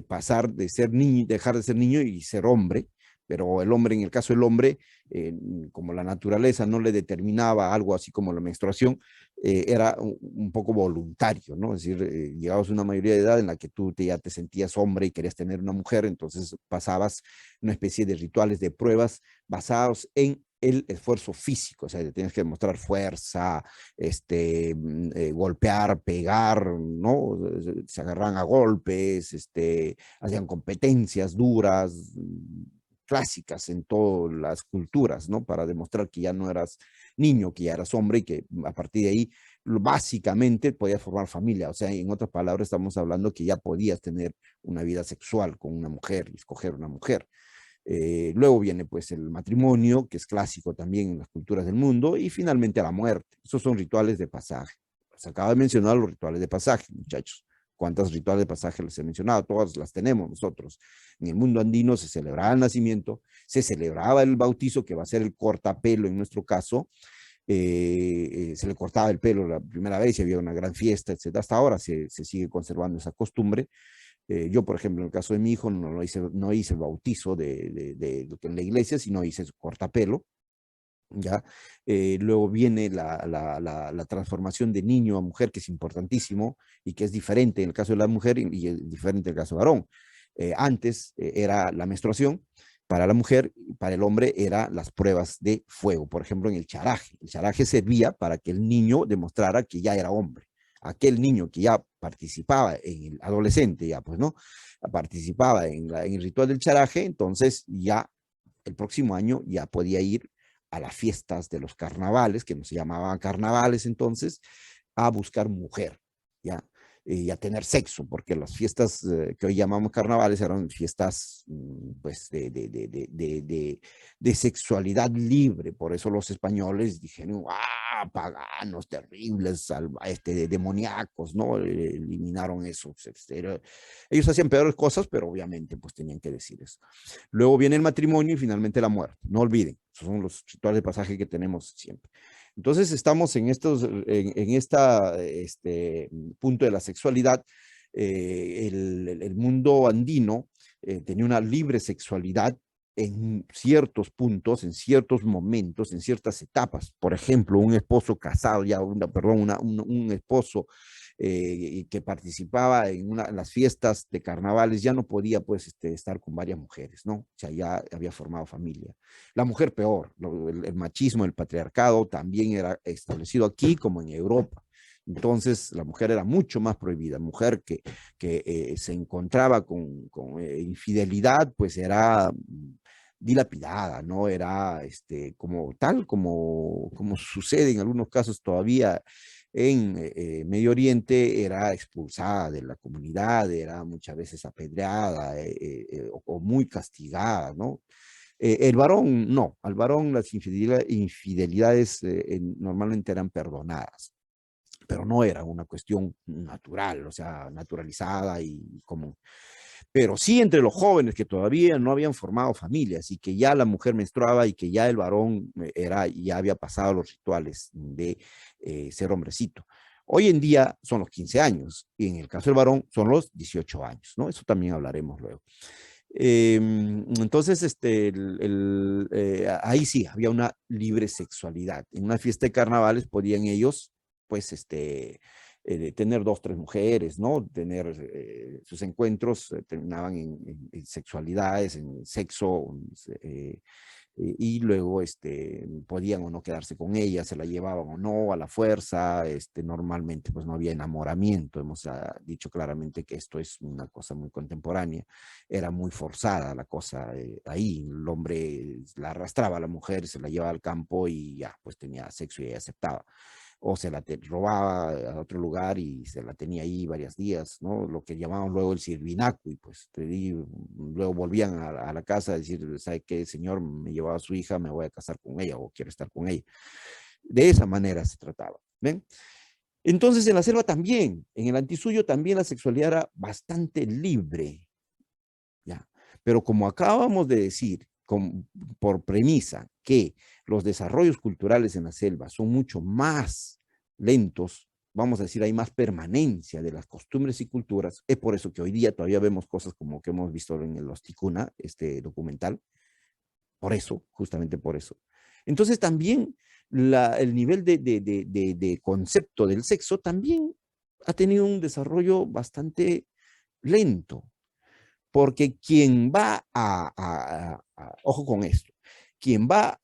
[SPEAKER 1] pasar de ser niño, dejar de ser niño y ser hombre. Pero el hombre, en el caso del hombre, como la naturaleza no le determinaba algo así como la menstruación, era un poco voluntario, ¿no? Es decir, llegabas a una mayoría de edad en la que tú ya te sentías hombre y querías tener una mujer, entonces pasabas una especie de rituales, de pruebas basados en el esfuerzo físico, o sea, tienes que demostrar fuerza, golpear, pegar, ¿no? Se agarran a golpes, hacían competencias duras, clásicas en todas las culturas, ¿no? Para demostrar que ya no eras niño, que ya eras hombre y que a partir de ahí básicamente podías formar familia. O sea, en otras palabras estamos hablando que ya podías tener una vida sexual con una mujer, escoger una mujer. Luego viene pues el matrimonio, que es clásico también en las culturas del mundo, y finalmente la muerte. Esos son rituales de pasaje. Se acaba de mencionar los rituales de pasaje, muchachos. ¿Cuántos rituales de pasaje les he mencionado? Todas las tenemos nosotros. En el mundo andino se celebraba el nacimiento, se celebraba el bautizo, que va a ser el cortapelo en nuestro caso. Se le cortaba el pelo la primera vez y había una gran fiesta, etc. Hasta ahora se sigue conservando esa costumbre. Yo, por ejemplo, en el caso de mi hijo, no hice el bautizo en la iglesia, sino hice su cortapelo. ¿Ya? Luego viene la transformación de niño a mujer, que es importantísimo y que es diferente en el caso de la mujer y es diferente en el caso del varón. Antes era la menstruación para la mujer, para el hombre era las pruebas de fuego, por ejemplo en el charaje. El charaje servía para que el niño demostrara que ya era hombre. aquel niño que ya participaba en el adolescente, ya pues, ¿no? Participaba en el ritual del charaje, entonces ya el próximo año ya podía ir a las fiestas de los carnavales, que no se llamaban carnavales entonces, a buscar mujer, ¿ya? Y a tener sexo, porque las fiestas que hoy llamamos carnavales eran fiestas pues de sexualidad libre. Por eso los españoles dijeron, ¡ah, paganos, terribles, demoníacos!, ¿no? Eliminaron eso. Ellos hacían peores cosas, pero obviamente pues tenían que decir eso. Luego viene el matrimonio y finalmente la muerte. No olviden, esos son los rituales de pasaje que tenemos siempre. Entonces estamos en este punto de la sexualidad. El mundo andino tenía una libre sexualidad en ciertos puntos, en ciertos momentos, en ciertas etapas. Por ejemplo, un esposo casado, un esposo que participaba en las fiestas de carnavales ya no podía pues estar con varias mujeres, ¿no? O sea, ya había formado familia. La mujer peor, el machismo, el patriarcado también era establecido aquí como en Europa. Entonces la mujer era mucho más prohibida. Mujer que se encontraba con infidelidad, pues era dilapidada, ¿no? Era como sucede en algunos casos todavía en Medio Oriente, era expulsada de la comunidad, era muchas veces apedreada o muy castigada, ¿no? El varón, no, al varón las infidelidades normalmente eran perdonadas, pero no era una cuestión natural, o sea, naturalizada y común. Pero sí entre los jóvenes que todavía no habían formado familias y que ya la mujer menstruaba y que ya el varón ya había pasado los rituales de ser hombrecito. Hoy en día son los 15 años y en el caso del varón son los 18 años, ¿no? Eso también hablaremos luego. Entonces, ahí sí, había una libre sexualidad. En una fiesta de carnavales podían ellos, pues, tener 2, 3 mujeres, ¿no? Tener sus encuentros, terminaban en sexualidades, en sexo, y luego podían o no quedarse con ella, se la llevaban o no a la fuerza. Normalmente pues no había enamoramiento. Hemos dicho claramente que esto es una cosa muy contemporánea. Era muy forzada la cosa ahí. El hombre la arrastraba a la mujer, se la llevaba al campo y ya, pues tenía sexo y ella aceptaba. O se la robaba a otro lugar y se la tenía ahí varios días, ¿no? Lo que llamaban luego el sirvinaco, y pues luego volvían a la casa a decir, ¿sabe qué, señor? Me llevaba a su hija, me voy a casar con ella o quiero estar con ella. De esa manera se trataba, ¿ven? Entonces en la selva también, en el antisuyo también la sexualidad era bastante libre, ¿ya? Pero como acabamos de decir, por premisa que los desarrollos culturales en la selva son mucho más lentos, vamos a decir, hay más permanencia de las costumbres y culturas. Es por eso que hoy día todavía vemos cosas como que hemos visto en Los Ticuna, este documental. Por eso, justamente por eso. Entonces también el nivel de concepto del sexo también ha tenido un desarrollo bastante lento. Porque quien va ojo con esto, quien va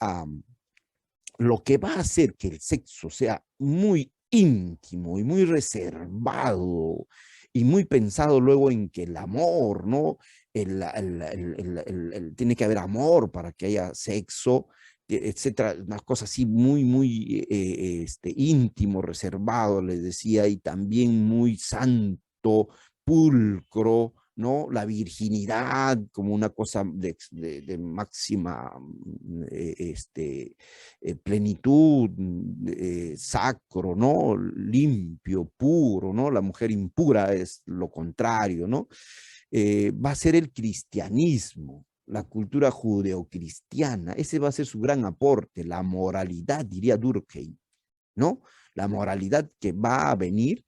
[SPEAKER 1] lo que va a hacer que el sexo sea muy íntimo y muy reservado y muy pensado luego en que el amor, ¿no? Tiene que haber amor para que haya sexo, etcétera, una cosa así muy, muy íntimo, reservado, les decía, y también muy santo, pulcro, ¿no? La virginidad como una cosa de máxima plenitud, sacro, ¿no? Limpio, puro, ¿no? La mujer impura es lo contrario, ¿no? Va a ser el cristianismo, la cultura judeocristiana. Ese va a ser su gran aporte, la moralidad, diría Durkheim, ¿no? La moralidad que va a venir,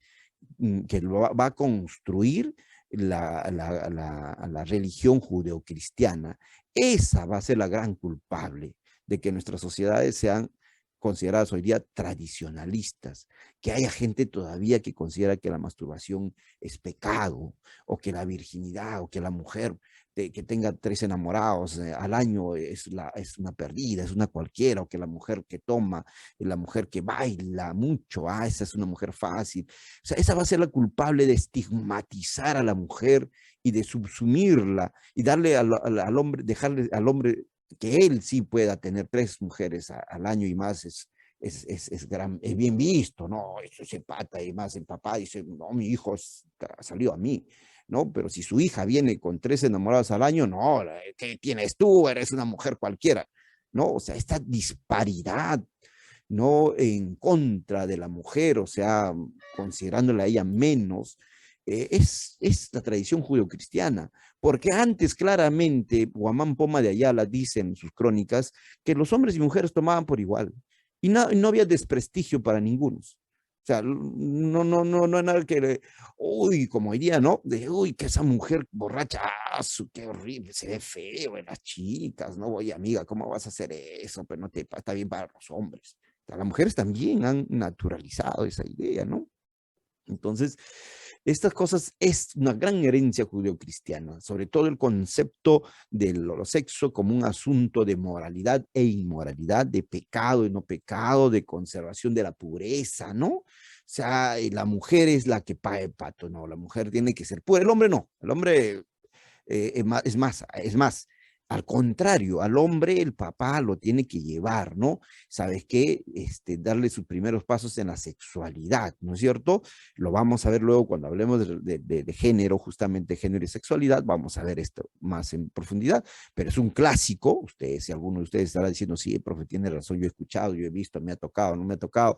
[SPEAKER 1] que va a construir la religión judeocristiana. Esa va a ser la gran culpable de que nuestras sociedades sean consideradas hoy día tradicionalistas, que haya gente todavía que considera que la masturbación es pecado, o que la virginidad, o que la mujer que tenga 3 enamorados al año es una perdida, es una cualquiera, o que la mujer que toma, la mujer que baila mucho, esa es una mujer fácil. O sea, esa va a ser la culpable de estigmatizar a la mujer y de subsumirla y darle al hombre, dejarle al hombre que él sí pueda tener 3 mujeres al año y más es bien visto, ¿no? Eso se pata y más el papá dice, no, mi hijo salió a mí, ¿no? Pero si su hija viene con 3 enamorados al año, no, ¿qué tienes tú? Eres una mujer cualquiera, ¿no? O sea, esta disparidad, no en contra de la mujer, o sea, considerándola a ella menos, es la tradición judeocristiana, porque antes claramente Guamán Poma de Ayala dice en sus crónicas que los hombres y mujeres tomaban por igual, y no había desprestigio para ninguno. O sea, no nada que, uy, como diría, ¿no? De, uy, que esa mujer borracha, qué horrible, se ve feo en las chicas, ¿no? Oye, amiga, ¿cómo vas a hacer eso? Pero no está bien para los hombres. O sea, las mujeres también han naturalizado esa idea, ¿no? Entonces, estas cosas es una gran herencia judeocristiana, sobre todo el concepto del sexo como un asunto de moralidad e inmoralidad, de pecado y no pecado, de conservación de la pureza, ¿no? O sea, la mujer es la que paga el pato, ¿no? La mujer tiene que ser pura, el hombre no, el hombre es más, al contrario, al hombre el papá lo tiene que llevar, ¿no? ¿Sabes qué? Darle sus primeros pasos en la sexualidad, ¿no es cierto? Lo vamos a ver luego cuando hablemos de género, justamente género y sexualidad, vamos a ver esto más en profundidad, pero es un clásico, ustedes, si alguno de ustedes estará diciendo, sí, el profe tiene razón, yo he escuchado, yo he visto, me ha tocado, no me ha tocado,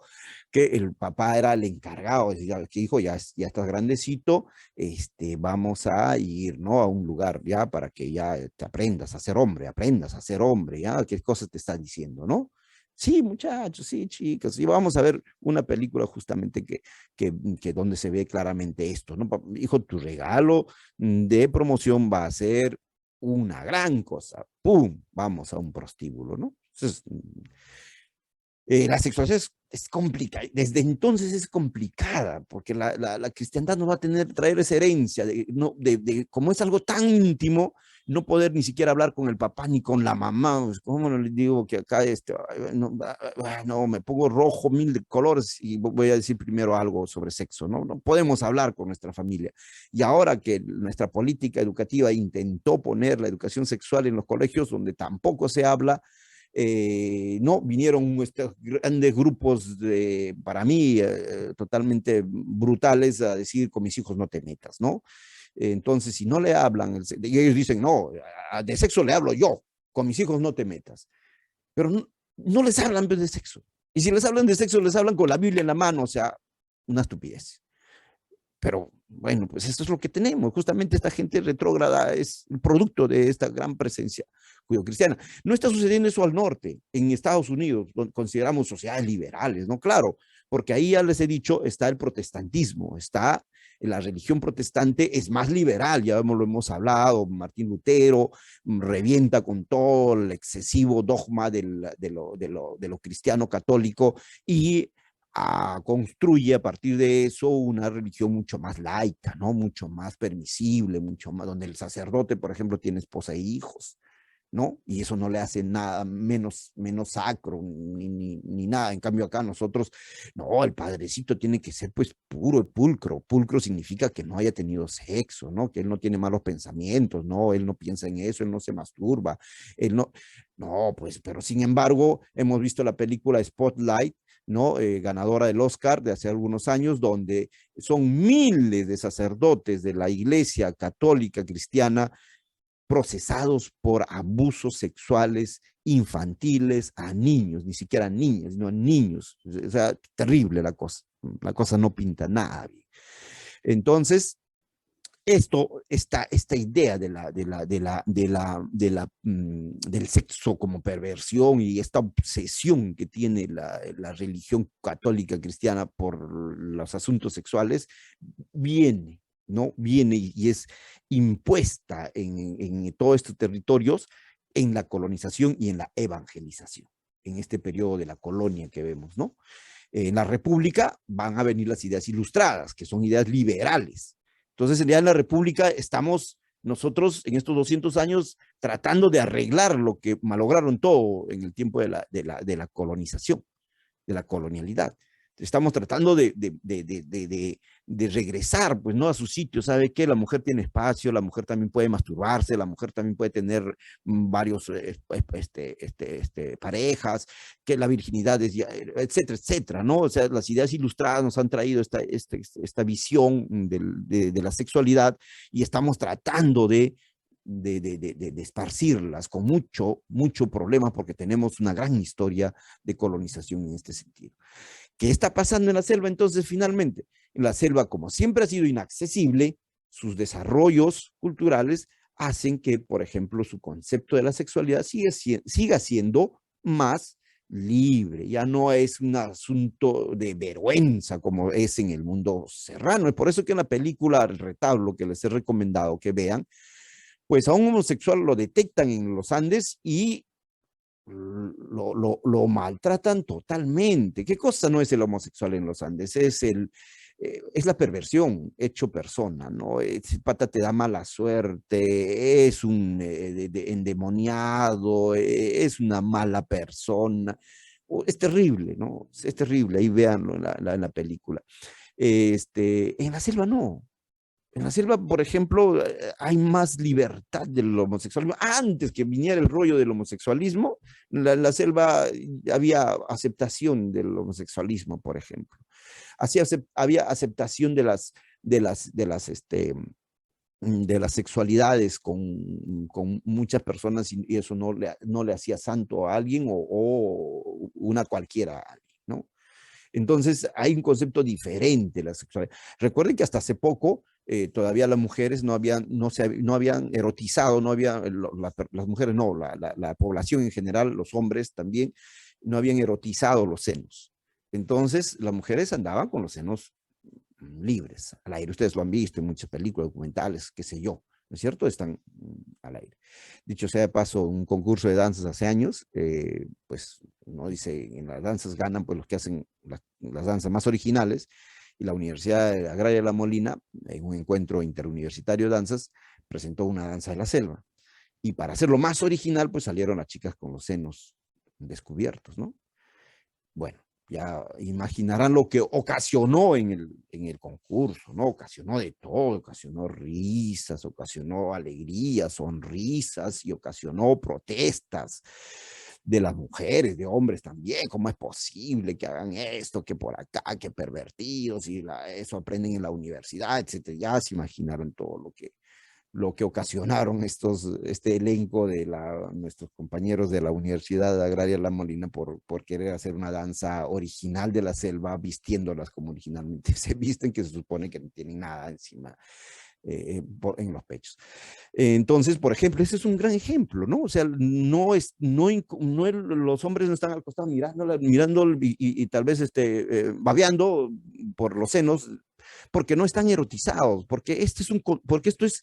[SPEAKER 1] que el papá era el encargado, que dijo, ya estás grandecito, vamos a ir, ¿no? A un lugar ya para que ya te aprendas a ser hombre, ¿ya? ¿Qué cosas te están diciendo, no? Sí, muchachos, sí, chicas, y vamos a ver una película justamente que donde se ve claramente esto, ¿no? Hijo, tu regalo de promoción va a ser una gran cosa, ¡pum! Vamos a un prostíbulo, ¿no? Entonces, la sexualidad es complicada, desde entonces es complicada, porque la cristiandad no va a traer esa herencia, como es algo tan íntimo, no poder ni siquiera hablar con el papá ni con la mamá. ¿Cómo no les digo que acá no, me pongo rojo, 1000 de colores y voy a decir primero algo sobre sexo? No podemos hablar con nuestra familia. Y ahora que nuestra política educativa intentó poner la educación sexual en los colegios donde tampoco se habla, no, vinieron estos grandes grupos para mí, totalmente brutales a decir, con mis hijos no te metas, ¿no? Entonces, si no le hablan, y ellos dicen, no, de sexo le hablo yo, con mis hijos no te metas. Pero no les hablan de sexo. Y si les hablan de sexo, les hablan con la Biblia en la mano, o sea, una estupidez. Pero bueno, pues esto es lo que tenemos. Justamente esta gente retrógrada es el producto de esta gran presencia judeocristiana. No está sucediendo eso al norte, en Estados Unidos, donde consideramos sociedades liberales, ¿no? Claro, porque ahí ya les he dicho, está el protestantismo, está la religión protestante, es más liberal, ya lo hemos hablado, Martín Lutero revienta con todo el excesivo dogma de lo cristiano católico y construye a partir de eso una religión mucho más laica, ¿no? Mucho más permisible, mucho más, donde el sacerdote, por ejemplo, tiene esposa e hijos, ¿no? Y eso no le hace nada menos sacro, ni nada. En cambio acá nosotros, no, el padrecito tiene que ser pues puro y pulcro. Pulcro significa que no haya tenido sexo, ¿no? Que él no tiene malos pensamientos, ¿no? Él no piensa en eso, él no se masturba, él no, pues, pero sin embargo, hemos visto la película Spotlight, ¿no? Ganadora del Oscar de hace algunos años, donde son miles de sacerdotes de la Iglesia Católica Cristiana procesados por abusos sexuales infantiles a niños, ni siquiera a niñas, sino a niños. O sea, terrible la cosa no pinta nada bien. Entonces, esta idea del sexo como perversión y esta obsesión que tiene la religión católica cristiana por los asuntos sexuales, viene y es impuesta en todos estos territorios en la colonización y en la evangelización. en este periodo de la colonia que vemos, ¿no? En la República van a venir las ideas ilustradas, que son ideas liberales. Entonces, ya en la República estamos nosotros en estos 200 años tratando de arreglar lo que malograron todo en el tiempo de la colonización, de la colonialidad. Estamos tratando de regresar, pues, ¿no? A su sitio. ¿Sabe qué? La mujer tiene espacio, la mujer también puede masturbarse, la mujer también puede tener varios parejas, que la virginidad es, etcétera, etcétera, ¿no? O sea, las ideas ilustradas nos han traído esta visión de la sexualidad y estamos tratando de esparcirlas con mucho problema porque tenemos una gran historia de colonización en este sentido. ¿Qué está pasando en la selva entonces finalmente? En la selva, como siempre ha sido inaccesible, sus desarrollos culturales hacen que, por ejemplo, su concepto de la sexualidad siga siendo más libre. Ya no es un asunto de vergüenza como es en el mundo serrano. Es por eso que en la película El Retablo, que les he recomendado que vean, pues a un homosexual lo detectan en los Andes y lo maltratan totalmente. ¿Qué cosa no es el homosexual en los Andes? Es la perversión hecho persona, ¿no? Ese pata te da mala suerte, es un endemoniado, es una mala persona. Es terrible, ¿no? Es terrible, ahí véanlo en la película. En la selva no. En la selva, por ejemplo, hay más libertad del homosexualismo. Antes que viniera el rollo del homosexualismo, en la selva había aceptación del homosexualismo, por ejemplo. Había aceptación de las sexualidades con muchas personas y eso no le hacía santo a alguien o una cualquiera a alguien, ¿no? Entonces hay un concepto diferente de la sexualidad. Recuerden que hasta hace poco todavía las mujeres no habían erotizado, las mujeres no, la población en general, los hombres también, no habían erotizado los senos. Entonces las mujeres andaban con los senos libres, al aire. Ustedes lo han visto en muchas películas, documentales, qué sé yo, ¿no es cierto? Están al aire. Dicho sea de paso, un concurso de danzas hace años, pues, no dice, en las danzas ganan pues los que hacen las danzas más originales, y la Universidad Agraria de La Molina, en un encuentro interuniversitario de danzas, presentó una danza de la selva. Y para hacerlo más original, pues salieron las chicas con los senos descubiertos, ¿no? Bueno, ya imaginarán lo que ocasionó en el concurso, ¿no? Ocasionó de todo, ocasionó risas, ocasionó alegrías, sonrisas y ocasionó protestas de las mujeres, de hombres también. ¿Cómo es posible que hagan esto, que por acá, que pervertidos, y eso aprenden en la universidad, etcétera? Ya se imaginaron todo lo que ocasionaron este elenco de nuestros compañeros de la Universidad Agraria La Molina por querer hacer una danza original de la selva, vistiéndolas como originalmente se visten, que se supone que no tienen nada encima en los pechos. Entonces, por ejemplo, ese es un gran ejemplo, ¿no? O sea, los hombres no están al costado mirando y tal vez babeando por los senos, porque no están erotizados, porque esto es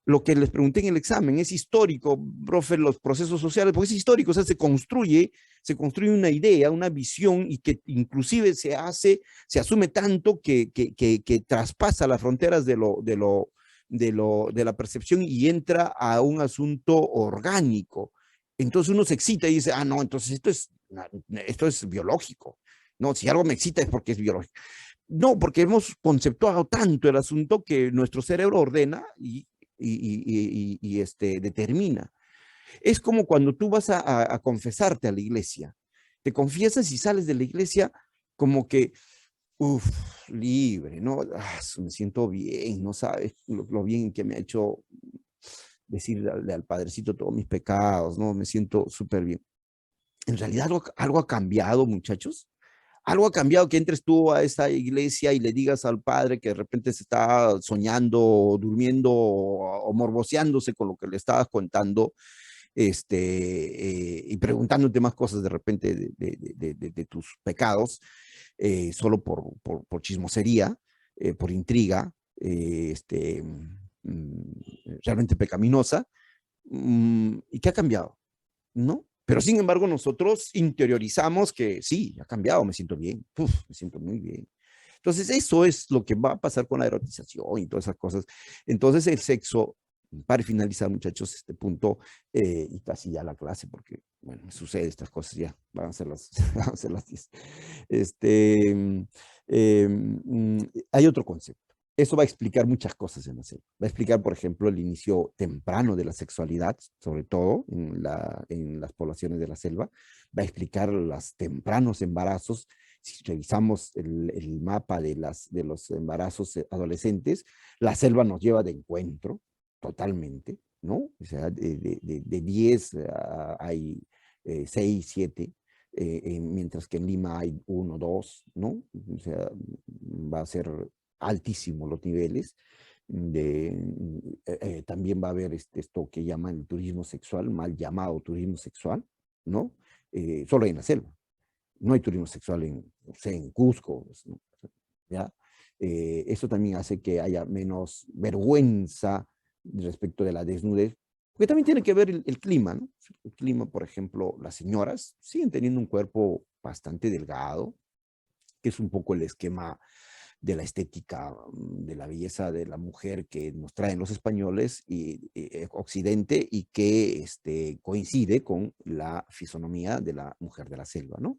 [SPEAKER 1] lo que les pregunté en el examen, es histórico, profe, los procesos sociales, porque es histórico, o sea, se construye una idea, una visión, y que inclusive se asume tanto que traspasa las fronteras de la percepción y entra a un asunto orgánico. Entonces uno se excita y dice, no, entonces esto es biológico. No, si algo me excita es porque es biológico. No, porque hemos conceptuado tanto el asunto que nuestro cerebro ordena y determina. Es como cuando tú vas a confesarte a la iglesia. Te confiesas y sales de la iglesia como que, libre, ¿no? Me siento bien, no sabes lo bien que me ha hecho decirle al Padrecito todos mis pecados, ¿no? Me siento súper bien. En realidad algo ha cambiado, muchachos. Algo ha cambiado, que entres tú a esa iglesia y le digas al padre que de repente se está soñando, o durmiendo, o morboseándose con lo que le estabas contando, y preguntándote más cosas de repente de tus pecados, solo por chismosería, por intriga, realmente pecaminosa. ¿Y qué ha cambiado? ¿No? Pero sin embargo nosotros interiorizamos que sí, ha cambiado, me siento bien, me siento muy bien. Entonces eso es lo que va a pasar con la erotización y todas esas cosas. Entonces el sexo, para finalizar muchachos este punto, y casi ya la clase, porque bueno, me sucede estas cosas ya, van a ser las, van a ser las 10. Hay otro concepto. Eso va a explicar muchas cosas en la selva. Va a explicar, por ejemplo, el inicio temprano de la sexualidad, sobre todo en las poblaciones de la selva. Va a explicar los tempranos embarazos. Si revisamos el mapa de los embarazos adolescentes, la selva nos lleva de encuentro totalmente, ¿no? O sea, de 10 hay 6, 7, mientras que en Lima hay 1, 2, ¿no? O sea, va a ser altísimo los niveles. También va a haber esto que llaman el turismo sexual, mal llamado turismo sexual, ¿no? Solo en la selva. No hay turismo sexual no sé, en Cusco, ¿no? ¿Ya? Eso también hace que haya menos vergüenza respecto de la desnudez, porque también tiene que ver el clima, ¿no? El clima, por ejemplo, las señoras siguen teniendo un cuerpo bastante delgado, que es un poco el esquema de la estética, de la belleza de la mujer que nos traen los españoles y Occidente, y que coincide con la fisonomía de la mujer de la selva, ¿no?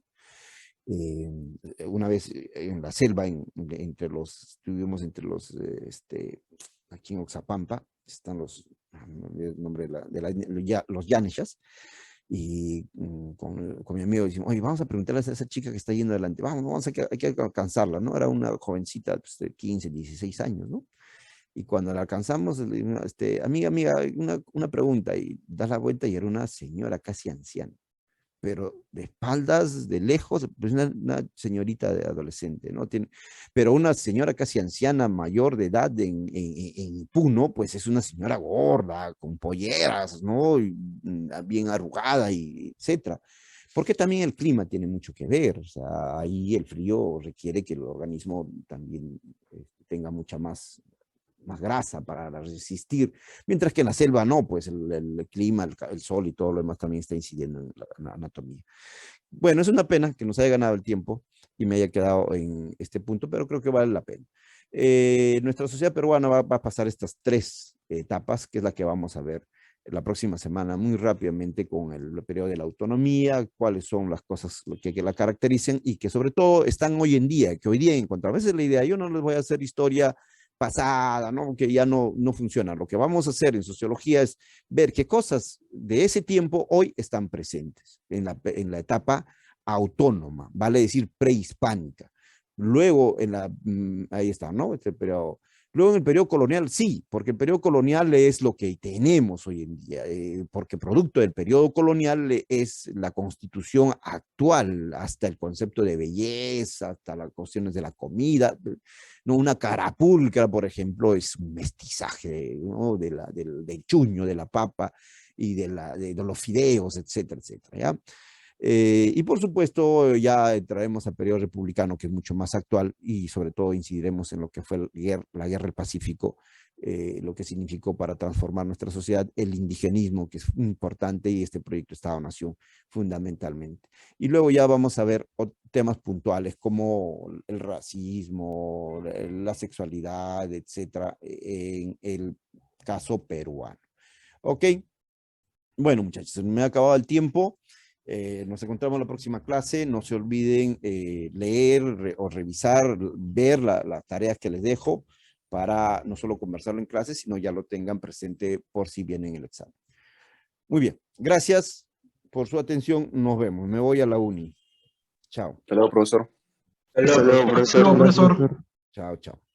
[SPEAKER 1] Una vez en la selva, estuvimos entre los, aquí en Oxapampa, están no olvidé el nombre los Yaneshas, y con mi amigo decimos, oye, vamos a preguntarle a esa chica que está yendo adelante, hay que alcanzarla, ¿no? Era una jovencita pues, de 15, 16 años, ¿no? Y cuando la alcanzamos, le digo, amiga, una pregunta, y das la vuelta y era una señora casi anciana, pero de espaldas, de lejos, pues una señorita de adolescente, ¿no? Pero una señora casi anciana, mayor de edad en Puno, pues es una señora gorda, con polleras, ¿no? Bien arrugada, y etcétera. Porque también el clima tiene mucho que ver, o sea, ahí el frío requiere que el organismo también tenga mucha más grasa para resistir, mientras que en la selva no, pues el clima, el sol y todo lo demás también está incidiendo en la anatomía. Bueno, es una pena que nos haya ganado el tiempo y me haya quedado en este punto, pero creo que vale la pena. Nuestra sociedad peruana va a pasar estas 3 etapas, que es la que vamos a ver la próxima semana muy rápidamente, con el periodo de la autonomía, cuáles son las cosas que la caractericen y que sobre todo están hoy en día, que hoy día encontramos. A veces la idea, yo no les voy a hacer historia pasada, ¿no? Que ya no funciona. Lo que vamos a hacer en sociología es ver qué cosas de ese tiempo hoy están presentes en la etapa autónoma, vale decir prehispánica. Luego, ahí está, ¿no? Luego en el periodo colonial, sí, porque el periodo colonial es lo que tenemos hoy en día, porque producto del periodo colonial es la constitución actual, hasta el concepto de belleza, hasta las cuestiones de la comida, ¿no? Una carapulcra, por ejemplo, es un mestizaje, ¿no? del chuño, de la papa y de los fideos, etcétera, etcétera, ¿ya? Y por supuesto ya entraremos al periodo republicano, que es mucho más actual, y sobre todo incidiremos en lo que fue la guerra del Pacífico, lo que significó para transformar nuestra sociedad, el indigenismo, que es importante, y este proyecto Estado-Nación fundamentalmente. Y luego ya vamos a ver temas puntuales como el racismo, la sexualidad, etcétera, en el caso peruano. ¿Ok? Bueno, muchachos, me ha acabado el tiempo. Nos encontramos en la próxima clase. No se olviden leer o revisar, ver las tareas que les dejo, para no solo conversarlo en clase, sino ya lo tengan presente por si vienen el examen. Muy bien, gracias por su atención. Nos vemos. Me voy a la uni. Chao.
[SPEAKER 6] Hasta luego, profesor.
[SPEAKER 10] Hasta luego,
[SPEAKER 4] Hasta luego, profesor.
[SPEAKER 1] Chao, chao.